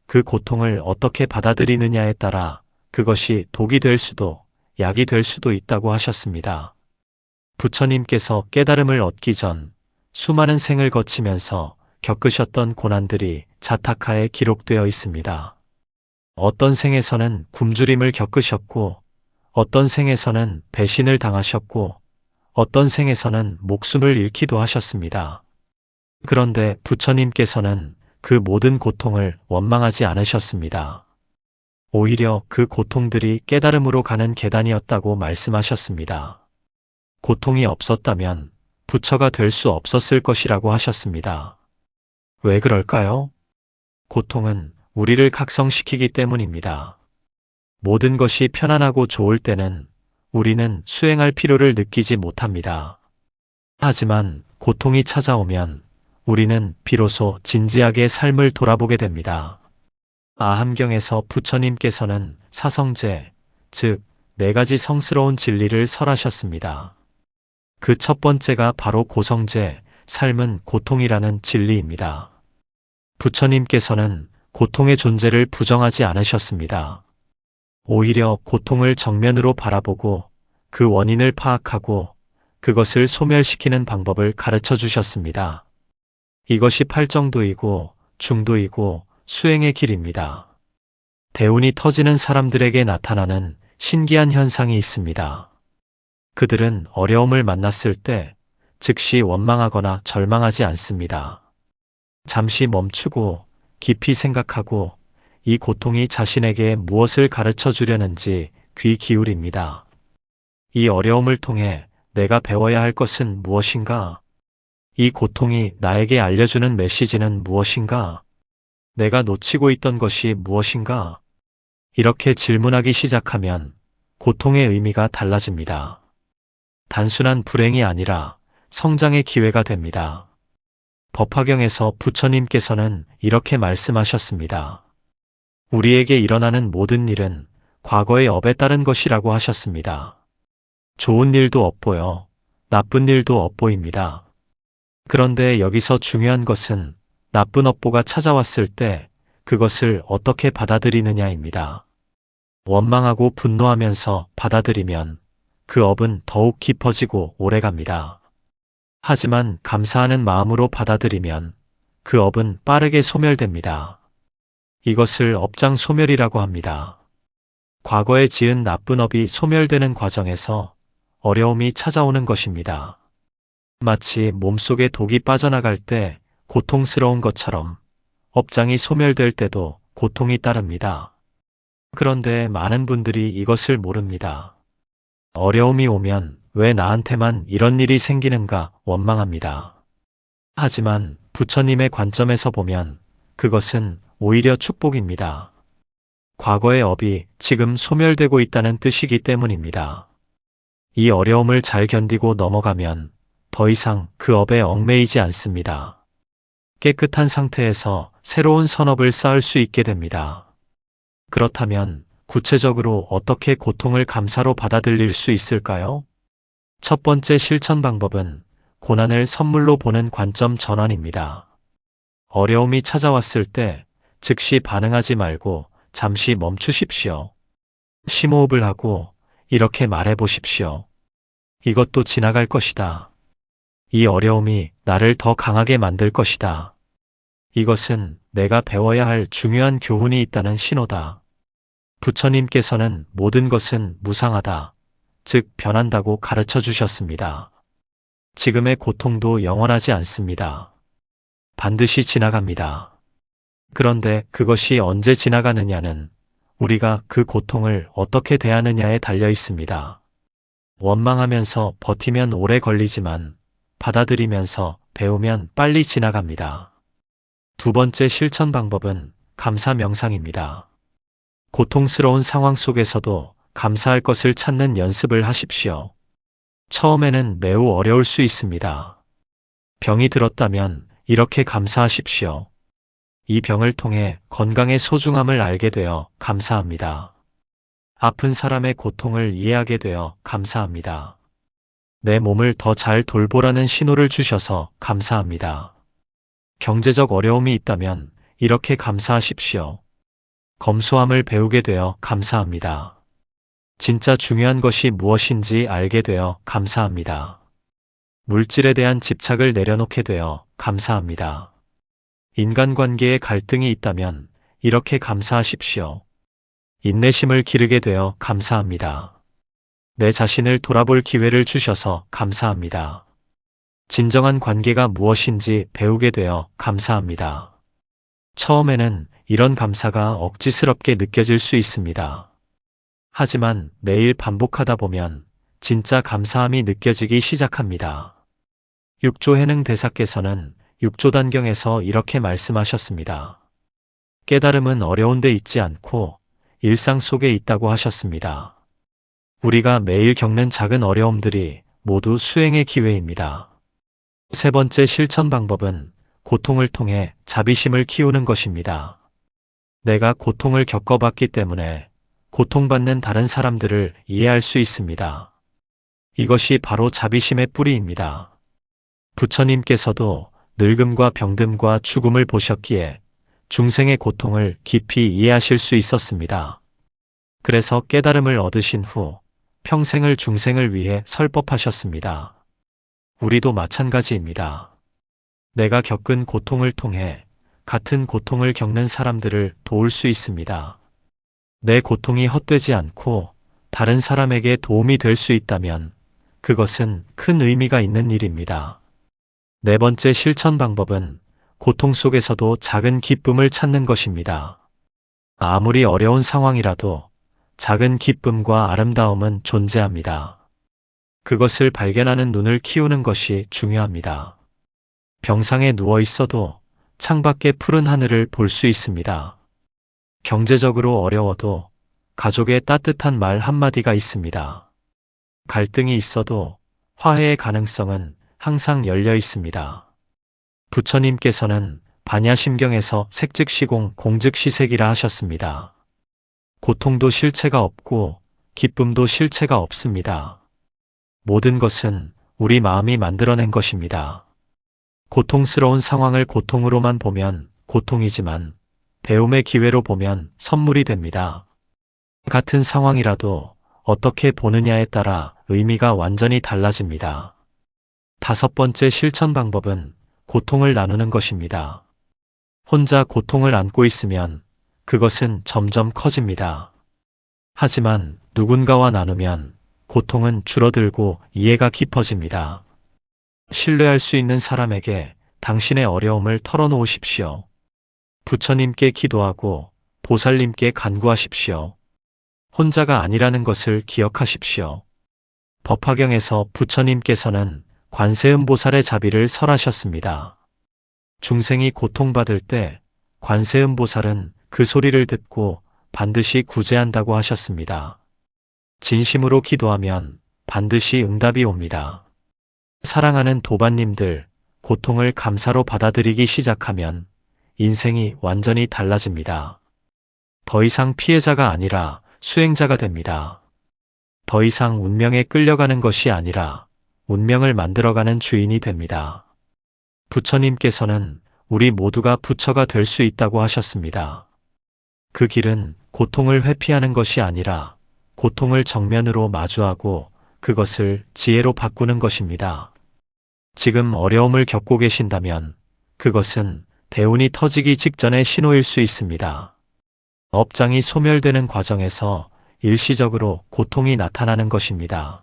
그 고통을 어떻게 받아들이느냐에 따라 그것이 독이 될 수도 약이 될 수도 있다고 하셨습니다. 부처님께서 깨달음을 얻기 전 수많은 생을 거치면서 겪으셨던 고난들이 자타카에 기록되어 있습니다. 어떤 생에서는 굶주림을 겪으셨고, 어떤 생에서는 배신을 당하셨고, 어떤 생에서는 목숨을 잃기도 하셨습니다. 그런데 부처님께서는 그 모든 고통을 원망하지 않으셨습니다. 오히려 그 고통들이 깨달음으로 가는 계단이었다고 말씀하셨습니다. 고통이 없었다면 부처가 될 수 없었을 것이라고 하셨습니다. 왜 그럴까요? 고통은 우리를 각성시키기 때문입니다. 모든 것이 편안하고 좋을 때는 우리는 수행할 필요를 느끼지 못합니다. 하지만 고통이 찾아오면 우리는 비로소 진지하게 삶을 돌아보게 됩니다. 아함경에서 부처님께서는 사성제, 즉, 4가지 성스러운 진리를 설하셨습니다. 그 첫 번째가 바로 고성제, 삶은 고통이라는 진리입니다. 부처님께서는 고통의 존재를 부정하지 않으셨습니다. 오히려 고통을 정면으로 바라보고 그 원인을 파악하고 그것을 소멸시키는 방법을 가르쳐 주셨습니다. 이것이 팔정도이고 중도이고 수행의 길입니다. 대운이 터지는 사람들에게 나타나는 신기한 현상이 있습니다. 그들은 어려움을 만났을 때 즉시 원망하거나 절망하지 않습니다. 잠시 멈추고 깊이 생각하고 이 고통이 자신에게 무엇을 가르쳐 주려는지 귀 기울입니다. 이 어려움을 통해 내가 배워야 할 것은 무엇인가? 이 고통이 나에게 알려주는 메시지는 무엇인가? 내가 놓치고 있던 것이 무엇인가? 이렇게 질문하기 시작하면 고통의 의미가 달라집니다. 단순한 불행이 아니라 성장의 기회가 됩니다. 법화경에서 부처님께서는 이렇게 말씀하셨습니다. 우리에게 일어나는 모든 일은 과거의 업에 따른 것이라고 하셨습니다. 좋은 일도 엿보여 나쁜 일도 엿보입니다. 그런데 여기서 중요한 것은 나쁜 업보가 찾아왔을 때 그것을 어떻게 받아들이느냐입니다. 원망하고 분노하면서 받아들이면 그 업은 더욱 깊어지고 오래갑니다. 하지만 감사하는 마음으로 받아들이면 그 업은 빠르게 소멸됩니다. 이것을 업장 소멸이라고 합니다. 과거에 지은 나쁜 업이 소멸되는 과정에서 어려움이 찾아오는 것입니다. 마치 몸속에 독이 빠져나갈 때 고통스러운 것처럼 업장이 소멸될 때도 고통이 따릅니다. 그런데 많은 분들이 이것을 모릅니다. 어려움이 오면 왜 나한테만 이런 일이 생기는가 원망합니다. 하지만 부처님의 관점에서 보면 그것은 오히려 축복입니다. 과거의 업이 지금 소멸되고 있다는 뜻이기 때문입니다. 이 어려움을 잘 견디고 넘어가면 더 이상 그 업에 얽매이지 않습니다. 깨끗한 상태에서 새로운 선업을 쌓을 수 있게 됩니다. 그렇다면 구체적으로 어떻게 고통을 감사로 받아들일 수 있을까요? 첫 번째 실천 방법은 고난을 선물로 보는 관점 전환입니다. 어려움이 찾아왔을 때 즉시 반응하지 말고 잠시 멈추십시오. 심호흡을 하고 이렇게 말해 보십시오. 이것도 지나갈 것이다. 이 어려움이 나를 더 강하게 만들 것이다. 이것은 내가 배워야 할 중요한 교훈이 있다는 신호다. 부처님께서는 모든 것은 무상하다, 즉 변한다고 가르쳐 주셨습니다. 지금의 고통도 영원하지 않습니다. 반드시 지나갑니다. 그런데 그것이 언제 지나가느냐는 우리가 그 고통을 어떻게 대하느냐에 달려 있습니다. 원망하면서 버티면 오래 걸리지만 받아들이면서 배우면 빨리 지나갑니다. 두 번째 실천 방법은 감사 명상입니다. 고통스러운 상황 속에서도 감사할 것을 찾는 연습을 하십시오. 처음에는 매우 어려울 수 있습니다. 병이 들었다면 이렇게 감사하십시오. 이 병을 통해 건강의 소중함을 알게 되어 감사합니다. 아픈 사람의 고통을 이해하게 되어 감사합니다. 내 몸을 더 잘 돌보라는 신호를 주셔서 감사합니다. 경제적 어려움이 있다면 이렇게 감사하십시오. 검소함을 배우게 되어 감사합니다. 진짜 중요한 것이 무엇인지 알게 되어 감사합니다. 물질에 대한 집착을 내려놓게 되어 감사합니다. 인간관계에 갈등이 있다면 이렇게 감사하십시오. 인내심을 기르게 되어 감사합니다. 내 자신을 돌아볼 기회를 주셔서 감사합니다. 진정한 관계가 무엇인지 배우게 되어 감사합니다. 처음에는 이런 감사가 억지스럽게 느껴질 수 있습니다. 하지만 매일 반복하다 보면 진짜 감사함이 느껴지기 시작합니다. 육조해능 대사께서는 육조단경에서 이렇게 말씀하셨습니다. 깨달음은 어려운 데 있지 않고 일상 속에 있다고 하셨습니다. 우리가 매일 겪는 작은 어려움들이 모두 수행의 기회입니다. 세 번째 실천 방법은 고통을 통해 자비심을 키우는 것입니다. 내가 고통을 겪어봤기 때문에 고통받는 다른 사람들을 이해할 수 있습니다. 이것이 바로 자비심의 뿌리입니다. 부처님께서도 늙음과 병듦과 죽음을 보셨기에 중생의 고통을 깊이 이해하실 수 있었습니다. 그래서 깨달음을 얻으신 후 평생을 중생을 위해 설법하셨습니다. 우리도 마찬가지입니다. 내가 겪은 고통을 통해 같은 고통을 겪는 사람들을 도울 수 있습니다. 내 고통이 헛되지 않고 다른 사람에게 도움이 될 수 있다면 그것은 큰 의미가 있는 일입니다. 네 번째 실천 방법은 고통 속에서도 작은 기쁨을 찾는 것입니다. 아무리 어려운 상황이라도 작은 기쁨과 아름다움은 존재합니다. 그것을 발견하는 눈을 키우는 것이 중요합니다. 병상에 누워 있어도 창밖의 푸른 하늘을 볼 수 있습니다. 경제적으로 어려워도 가족의 따뜻한 말 한마디가 있습니다. 갈등이 있어도 화해의 가능성은 항상 열려 있습니다. 부처님께서는 반야심경에서 색즉시공 공즉시색이라 하셨습니다. 고통도 실체가 없고 기쁨도 실체가 없습니다. 모든 것은 우리 마음이 만들어낸 것입니다. 고통스러운 상황을 고통으로만 보면 고통이지만 배움의 기회로 보면 선물이 됩니다. 같은 상황이라도 어떻게 보느냐에 따라 의미가 완전히 달라집니다. 다섯 번째 실천 방법은 고통을 나누는 것입니다. 혼자 고통을 안고 있으면 그것은 점점 커집니다. 하지만 누군가와 나누면 고통은 줄어들고 이해가 깊어집니다. 신뢰할 수 있는 사람에게 당신의 어려움을 털어놓으십시오. 부처님께 기도하고 보살님께 간구하십시오. 혼자가 아니라는 것을 기억하십시오. 법화경에서 부처님께서는 관세음보살의 자비를 설하셨습니다. 중생이 고통받을 때 관세음보살은 그 소리를 듣고 반드시 구제한다고 하셨습니다. 진심으로 기도하면 반드시 응답이 옵니다. 사랑하는 도반님들, 고통을 감사로 받아들이기 시작하면 인생이 완전히 달라집니다. 더 이상 피해자가 아니라 수행자가 됩니다. 더 이상 운명에 끌려가는 것이 아니라 운명을 만들어가는 주인이 됩니다. 부처님께서는 우리 모두가 부처가 될 수 있다고 하셨습니다. 그 길은 고통을 회피하는 것이 아니라 고통을 정면으로 마주하고 그것을 지혜로 바꾸는 것입니다. 지금 어려움을 겪고 계신다면 그것은 대운이 터지기 직전의 신호일 수 있습니다. 업장이 소멸되는 과정에서 일시적으로 고통이 나타나는 것입니다.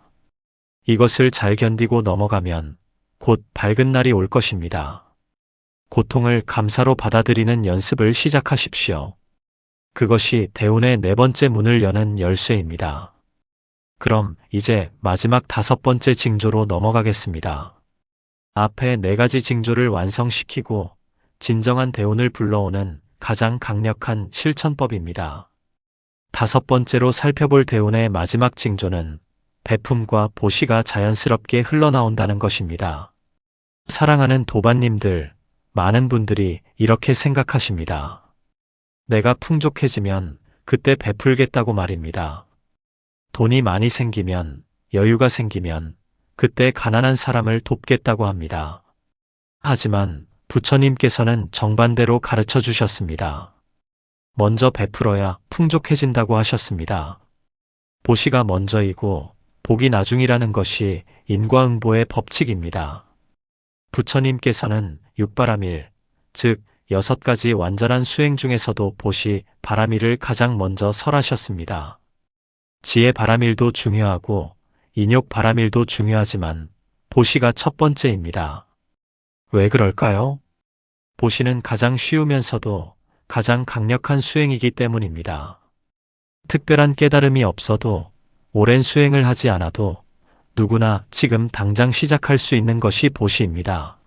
이것을 잘 견디고 넘어가면 곧 밝은 날이 올 것입니다. 고통을 감사로 받아들이는 연습을 시작하십시오. 그것이 대운의 네 번째 문을 여는 열쇠입니다. 그럼 이제 마지막 다섯 번째 징조로 넘어가겠습니다. 앞에 네 가지 징조를 완성시키고 진정한 대운을 불러오는 가장 강력한 실천법입니다. 다섯 번째로 살펴볼 대운의 마지막 징조는 베품과 보시가 자연스럽게 흘러나온다는 것입니다. 사랑하는 도반님들, 많은 분들이 이렇게 생각하십니다. 내가 풍족해지면 그때 베풀겠다고 말입니다. 돈이 많이 생기면, 여유가 생기면 그때 가난한 사람을 돕겠다고 합니다. 하지만 부처님께서는 정반대로 가르쳐 주셨습니다. 먼저 베풀어야 풍족해진다고 하셨습니다. 보시가 먼저이고 복이 나중이라는 것이 인과응보의 법칙입니다. 부처님께서는 육바라밀, 즉 6가지 완전한 수행 중에서도 보시, 바라밀을 가장 먼저 설하셨습니다. 지혜 바라밀도 중요하고 인욕 바라밀도 중요하지만 보시가 첫 번째입니다. 왜 그럴까요? 보시는 가장 쉬우면서도 가장 강력한 수행이기 때문입니다. 특별한 깨달음이 없어도 오랜 수행을 하지 않아도 누구나 지금 당장 시작할 수 있는 것이 보시입니다.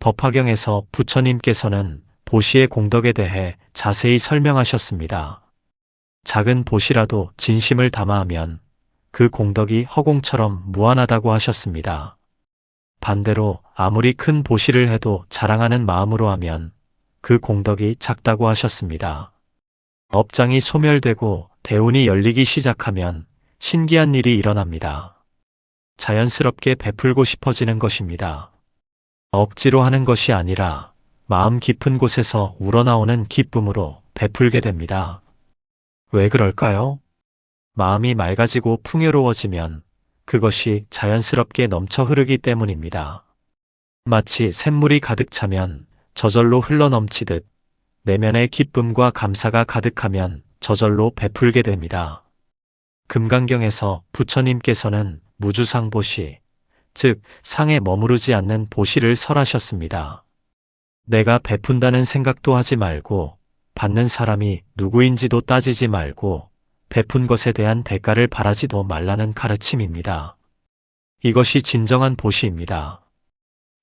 법화경에서 부처님께서는 보시의 공덕에 대해 자세히 설명하셨습니다. 작은 보시라도 진심을 담아하면 그 공덕이 허공처럼 무한하다고 하셨습니다. 반대로 아무리 큰 보시를 해도 자랑하는 마음으로 하면 그 공덕이 작다고 하셨습니다. 업장이 소멸되고 대운이 열리기 시작하면 신기한 일이 일어납니다. 자연스럽게 베풀고 싶어지는 것입니다. 억지로 하는 것이 아니라 마음 깊은 곳에서 우러나오는 기쁨으로 베풀게 됩니다. 왜 그럴까요? 마음이 맑아지고 풍요로워지면 그것이 자연스럽게 넘쳐 흐르기 때문입니다. 마치 샘물이 가득 차면 저절로 흘러넘치듯 내면의 기쁨과 감사가 가득하면 저절로 베풀게 됩니다. 금강경에서 부처님께서는 무주상보시, 즉 상에 머무르지 않는 보시를 설하셨습니다. 내가 베푼다는 생각도 하지 말고 받는 사람이 누구인지도 따지지 말고 베푼 것에 대한 대가를 바라지도 말라는 가르침입니다. 이것이 진정한 보시입니다.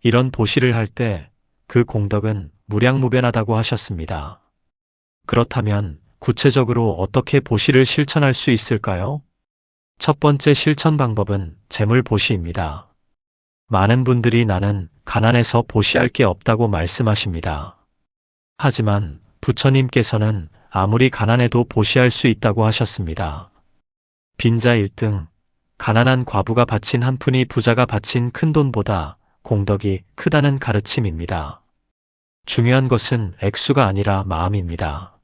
이런 보시를 할 때 그 공덕은 무량무변하다고 하셨습니다. 그렇다면 구체적으로 어떻게 보시를 실천할 수 있을까요? 첫 번째 실천 방법은 재물 보시입니다. 많은 분들이 나는 가난해서 보시할 게 없다고 말씀하십니다. 하지만 부처님께서는 아무리 가난해도 보시할 수 있다고 하셨습니다. 빈자 1등, 가난한 과부가 바친 한 푼이 부자가 바친 큰 돈보다 공덕이 크다는 가르침입니다. 중요한 것은 액수가 아니라 마음입니다.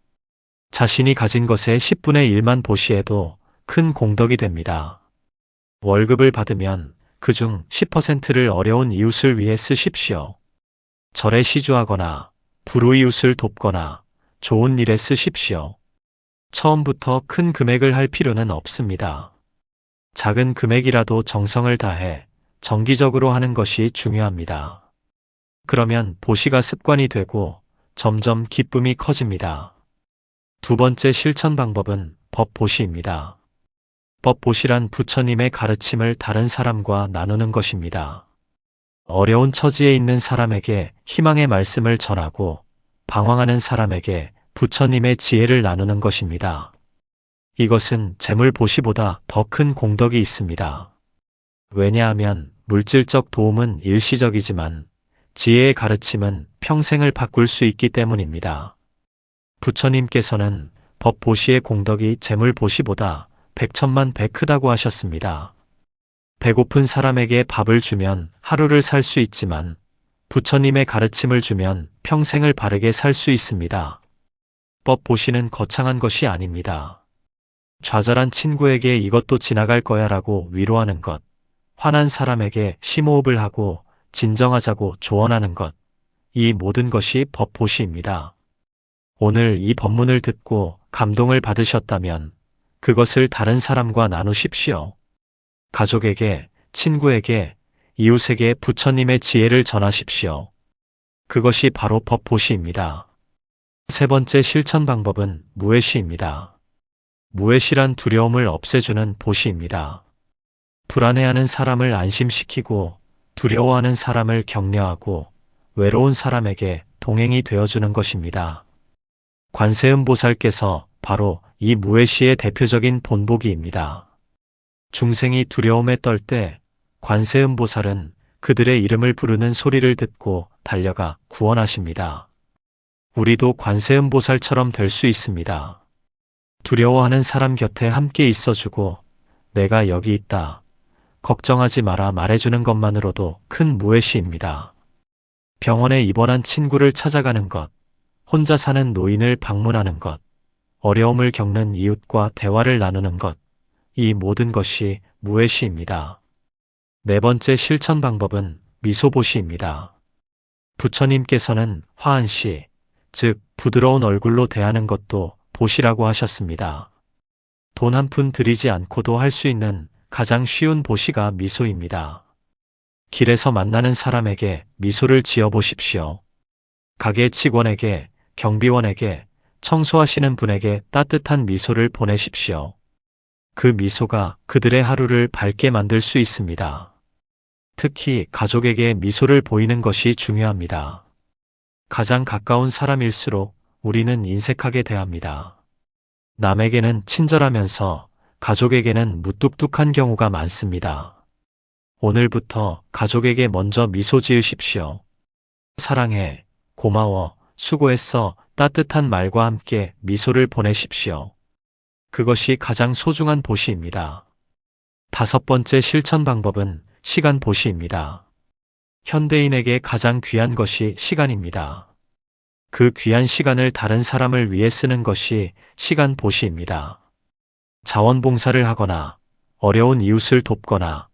자신이 가진 것의 10분의 1만 보시해도 큰 공덕이 됩니다. 월급을 받으면 그중 10%를 어려운 이웃을 위해 쓰십시오. 절에 시주하거나 불우이웃을 돕거나 좋은 일에 쓰십시오. 처음부터 큰 금액을 할 필요는 없습니다. 작은 금액이라도 정성을 다해 정기적으로 하는 것이 중요합니다. 그러면 보시가 습관이 되고 점점 기쁨이 커집니다. 두 번째 실천 방법은 법보시입니다. 법보시란 부처님의 가르침을 다른 사람과 나누는 것입니다. 어려운 처지에 있는 사람에게 희망의 말씀을 전하고 방황하는 사람에게 부처님의 지혜를 나누는 것입니다. 이것은 재물보시보다 더 큰 공덕이 있습니다. 왜냐하면 물질적 도움은 일시적이지만 지혜의 가르침은 평생을 바꿀 수 있기 때문입니다. 부처님께서는 법보시의 공덕이 재물보시보다 백천만 배 크다고 하셨습니다. 배고픈 사람에게 밥을 주면 하루를 살 수 있지만 부처님의 가르침을 주면 평생을 바르게 살 수 있습니다. 법보시는 거창한 것이 아닙니다. 좌절한 친구에게 이것도 지나갈 거야 라고 위로하는 것, 화난 사람에게 심호흡을 하고 진정하자고 조언하는 것, 이 모든 것이 법보시입니다. 오늘 이 법문을 듣고 감동을 받으셨다면 그것을 다른 사람과 나누십시오. 가족에게, 친구에게, 이웃에게 부처님의 지혜를 전하십시오. 그것이 바로 법보시입니다. 세 번째 실천 방법은 무외시입니다. 무외시란 두려움을 없애주는 보시입니다. 불안해하는 사람을 안심시키고 두려워하는 사람을 격려하고 외로운 사람에게 동행이 되어주는 것입니다. 관세음보살께서 바로 이 무외시의 대표적인 본보기입니다. 중생이 두려움에 떨 때 관세음보살은 그들의 이름을 부르는 소리를 듣고 달려가 구원하십니다. 우리도 관세음보살처럼 될 수 있습니다. 두려워하는 사람 곁에 함께 있어주고 내가 여기 있다, 걱정하지 마라 말해주는 것만으로도 큰 무외시입니다. 병원에 입원한 친구를 찾아가는 것, 혼자 사는 노인을 방문하는 것, 어려움을 겪는 이웃과 대화를 나누는 것, 이 모든 것이 무외시입니다. 네 번째 실천 방법은 미소보시입니다. 부처님께서는 화한시, 즉 부드러운 얼굴로 대하는 것도 보시라고 하셨습니다. 돈 한 푼 들이지 않고도 할 수 있는 가장 쉬운 보시가 미소입니다. 길에서 만나는 사람에게 미소를 지어 보십시오. 가게 직원에게, 경비원에게, 청소하시는 분에게 따뜻한 미소를 보내십시오. 그 미소가 그들의 하루를 밝게 만들 수 있습니다. 특히 가족에게 미소를 보이는 것이 중요합니다. 가장 가까운 사람일수록 우리는 인색하게 대합니다. 남에게는 친절하면서 가족에게는 무뚝뚝한 경우가 많습니다. 오늘부터 가족에게 먼저 미소 지으십시오. 사랑해, 고마워, 수고했어 따뜻한 말과 함께 미소를 보내십시오. 그것이 가장 소중한 보시입니다. 다섯 번째 실천 방법은 시간 보시입니다. 현대인에게 가장 귀한 것이 시간입니다. 그 귀한 시간을 다른 사람을 위해 쓰는 것이 시간 보시입니다. 자원봉사를 하거나 어려운 이웃을 돕거나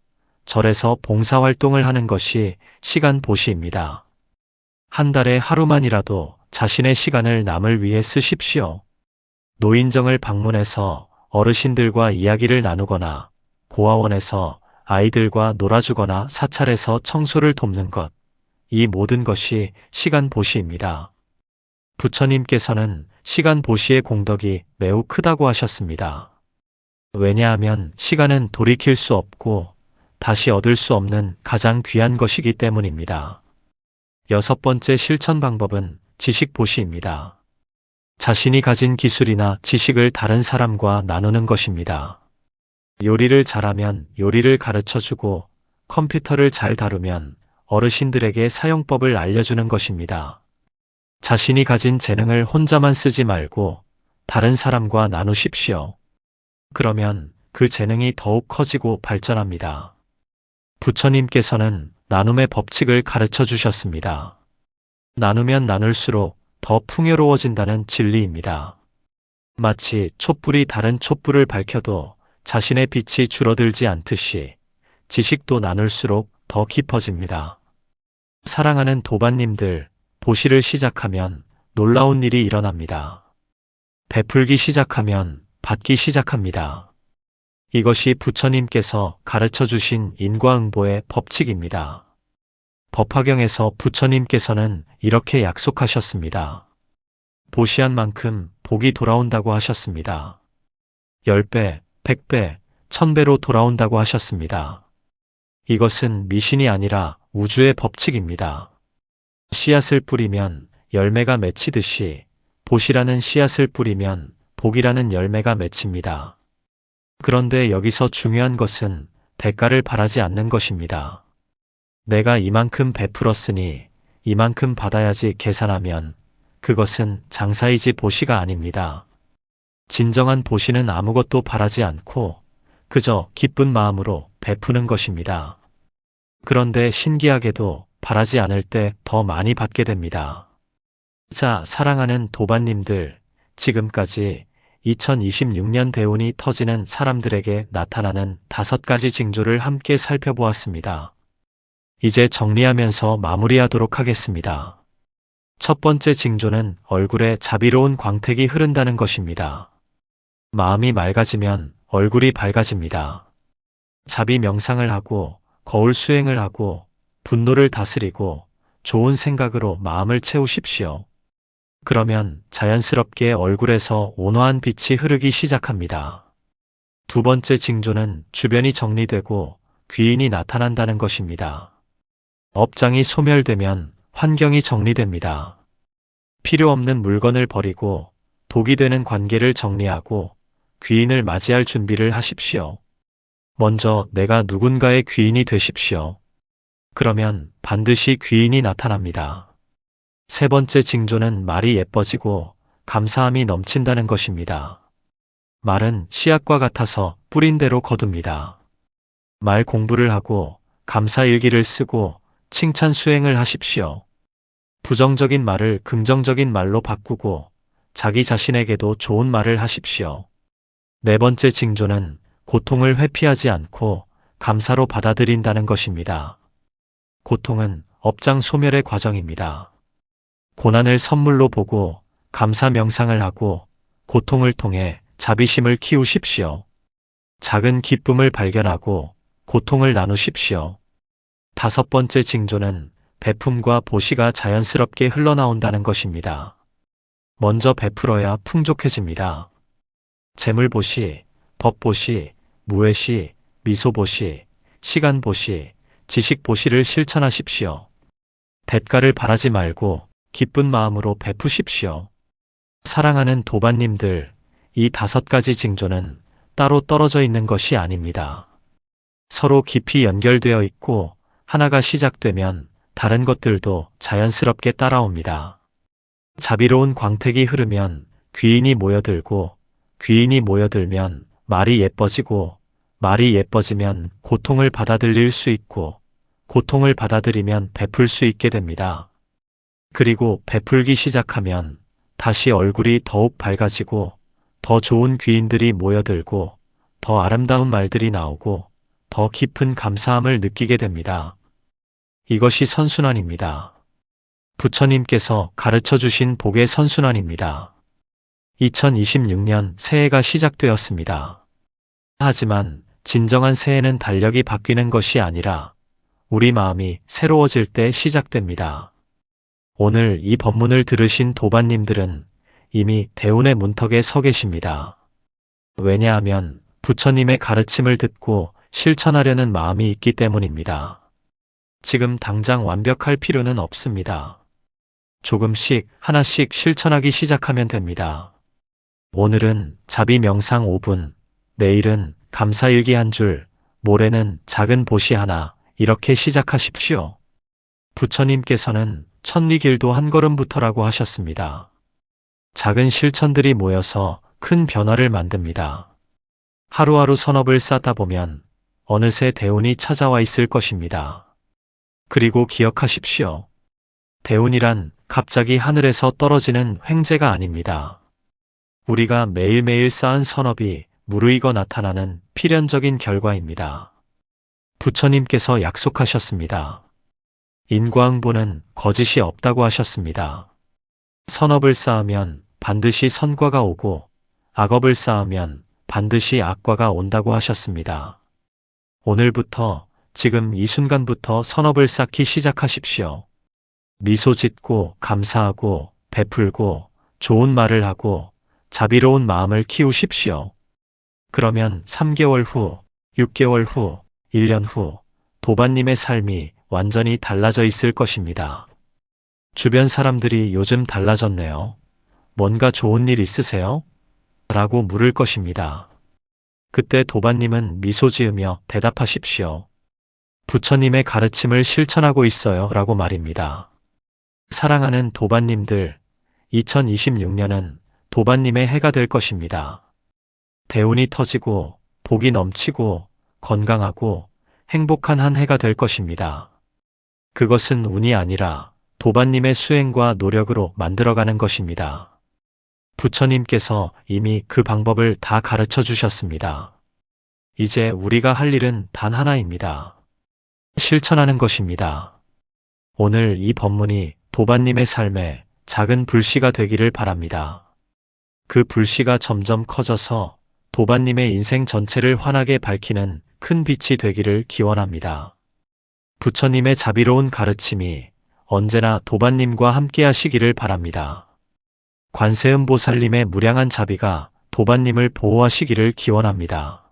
절에서 봉사활동을 하는 것이 시간 보시입니다. 한 달에 하루만이라도 자신의 시간을 남을 위해 쓰십시오. 노인정을 방문해서 어르신들과 이야기를 나누거나 고아원에서 아이들과 놀아주거나 사찰에서 청소를 돕는 것, 이 모든 것이 시간 보시입니다. 부처님께서는 시간 보시의 공덕이 매우 크다고 하셨습니다. 왜냐하면 시간은 돌이킬 수 없고 다시 얻을 수 없는 가장 귀한 것이기 때문입니다. 여섯 번째 실천 방법은 지식 보시입니다. 자신이 가진 기술이나 지식을 다른 사람과 나누는 것입니다. 요리를 잘하면 요리를 가르쳐주고 컴퓨터를 잘 다루면 어르신들에게 사용법을 알려주는 것입니다. 자신이 가진 재능을 혼자만 쓰지 말고 다른 사람과 나누십시오. 그러면 그 재능이 더욱 커지고 발전합니다. 부처님께서는 나눔의 법칙을 가르쳐 주셨습니다. 나누면 나눌수록 더 풍요로워진다는 진리입니다. 마치 촛불이 다른 촛불을 밝혀도 자신의 빛이 줄어들지 않듯이 지식도 나눌수록 더 깊어집니다. 사랑하는 도반님들, 보시를 시작하면 놀라운 일이 일어납니다. 베풀기 시작하면 받기 시작합니다. 이것이 부처님께서 가르쳐 주신 인과응보의 법칙입니다. 법화경에서 부처님께서는 이렇게 약속하셨습니다. 보시한 만큼 복이 돌아온다고 하셨습니다. 10배, 100배, 1000배로 돌아온다고 하셨습니다. 이것은 미신이 아니라 우주의 법칙입니다. 씨앗을 뿌리면 열매가 맺히듯이 보시라는 씨앗을 뿌리면 복이라는 열매가 맺힙니다. 그런데 여기서 중요한 것은 대가를 바라지 않는 것입니다. 내가 이만큼 베풀었으니 이만큼 받아야지 계산하면 그것은 장사이지 보시가 아닙니다. 진정한 보시는 아무것도 바라지 않고 그저 기쁜 마음으로 베푸는 것입니다. 그런데 신기하게도 바라지 않을 때 더 많이 받게 됩니다. 자, 사랑하는 도반님들, 지금까지 2026년 대운이 터지는 사람들에게 나타나는 5가지 징조를 함께 살펴보았습니다. 이제 정리하면서 마무리하도록 하겠습니다. 첫 번째 징조는 얼굴에 자비로운 광택이 흐른다는 것입니다. 마음이 맑아지면 얼굴이 밝아집니다. 자비 명상을 하고 거울 수행을 하고 분노를 다스리고 좋은 생각으로 마음을 채우십시오. 그러면 자연스럽게 얼굴에서 온화한 빛이 흐르기 시작합니다. 두 번째 징조는 주변이 정리되고 귀인이 나타난다는 것입니다. 업장이 소멸되면 환경이 정리됩니다. 필요 없는 물건을 버리고 독이 되는 관계를 정리하고 귀인을 맞이할 준비를 하십시오. 먼저 내가 누군가의 귀인이 되십시오. 그러면 반드시 귀인이 나타납니다. 세 번째 징조는 말이 예뻐지고 감사함이 넘친다는 것입니다. 말은 씨앗과 같아서 뿌린 대로 거둡니다. 말 공부를 하고 감사일기를 쓰고 칭찬 수행을 하십시오. 부정적인 말을 긍정적인 말로 바꾸고 자기 자신에게도 좋은 말을 하십시오. 네 번째 징조는 고통을 회피하지 않고 감사로 받아들인다는 것입니다. 고통은 업장 소멸의 과정입니다. 고난을 선물로 보고 감사 명상을 하고 고통을 통해 자비심을 키우십시오. 작은 기쁨을 발견하고 고통을 나누십시오. 다섯 번째 징조는 베품과 보시가 자연스럽게 흘러나온다는 것입니다. 먼저 베풀어야 풍족해집니다. 재물보시, 법보시, 무회시, 미소보시, 시간보시, 지식보시를 실천하십시오. 대가를 바라지 말고 기쁜 마음으로 베푸십시오. 사랑하는 도반님들, 이 5가지 징조는 따로 떨어져 있는 것이 아닙니다. 서로 깊이 연결되어 있고 하나가 시작되면 다른 것들도 자연스럽게 따라옵니다. 자비로운 광택이 흐르면 귀인이 모여들고 귀인이 모여들면 말이 예뻐지고 말이 예뻐지면 고통을 받아들일 수 있고 고통을 받아들이면 베풀 수 있게 됩니다. 그리고 베풀기 시작하면 다시 얼굴이 더욱 밝아지고 더 좋은 귀인들이 모여들고 더 아름다운 말들이 나오고 더 깊은 감사함을 느끼게 됩니다. 이것이 선순환입니다. 부처님께서 가르쳐 주신 복의 선순환입니다. 2026년 새해가 시작되었습니다. 하지만 진정한 새해는 달력이 바뀌는 것이 아니라 우리 마음이 새로워질 때 시작됩니다. 오늘 이 법문을 들으신 도반님들은 이미 대운의 문턱에 서 계십니다. 왜냐하면 부처님의 가르침을 듣고 실천하려는 마음이 있기 때문입니다. 지금 당장 완벽할 필요는 없습니다. 조금씩 하나씩 실천하기 시작하면 됩니다. 오늘은 자비 명상 5분, 내일은 감사일기 한 줄, 모레는 작은 보시 하나, 이렇게 시작하십시오. 부처님께서는 천리길도 한 걸음부터라고 하셨습니다. 작은 실천들이 모여서 큰 변화를 만듭니다. 하루하루 선업을 쌓다 보면 어느새 대운이 찾아와 있을 것입니다. 그리고 기억하십시오. 대운이란 갑자기 하늘에서 떨어지는 횡재가 아닙니다. 우리가 매일매일 쌓은 선업이 무르익어 나타나는 필연적인 결과입니다. 부처님께서 약속하셨습니다. 인과응보는 거짓이 없다고 하셨습니다. 선업을 쌓으면 반드시 선과가 오고 악업을 쌓으면 반드시 악과가 온다고 하셨습니다. 오늘부터 지금 이 순간부터 선업을 쌓기 시작하십시오. 미소 짓고 감사하고 베풀고 좋은 말을 하고 자비로운 마음을 키우십시오. 그러면 3개월 후, 6개월 후, 1년 후 도반님의 삶이 완전히 달라져 있을 것입니다. 주변 사람들이 요즘 달라졌네요. 뭔가 좋은 일 있으세요? 라고 물을 것입니다. 그때 도반님은 미소 지으며 대답하십시오. 부처님의 가르침을 실천하고 있어요. 라고 말입니다. 사랑하는 도반님들, 2026년은 도반님의 해가 될 것입니다. 대운이 터지고 복이 넘치고 건강하고 행복한 한 해가 될 것입니다. 그것은 운이 아니라 도반님의 수행과 노력으로 만들어가는 것입니다. 부처님께서 이미 그 방법을 다 가르쳐 주셨습니다. 이제 우리가 할 일은 단 하나입니다. 실천하는 것입니다. 오늘 이 법문이 도반님의 삶에 작은 불씨가 되기를 바랍니다. 그 불씨가 점점 커져서 도반님의 인생 전체를 환하게 밝히는 큰 빛이 되기를 기원합니다. 부처님의 자비로운 가르침이 언제나 도반님과 함께 하시기를 바랍니다. 관세음보살님의 무량한 자비가 도반님을 보호하시기를 기원합니다.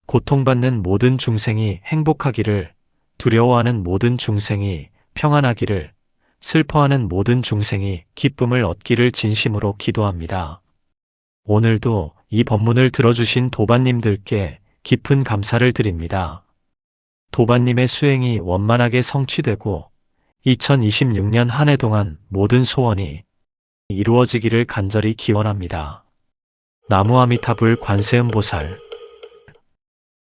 고통받는 모든 중생이 행복하기를, 두려워하는 모든 중생이 평안하기를, 슬퍼하는 모든 중생이 기쁨을 얻기를 진심으로 기도합니다. 오늘도 이 법문을 들어주신 도반님들께 깊은 감사를 드립니다. 도반님의 수행이 원만하게 성취되고 2026년 한 해 동안 모든 소원이 이루어지기를 간절히 기원합니다. 나무아미타불 관세음보살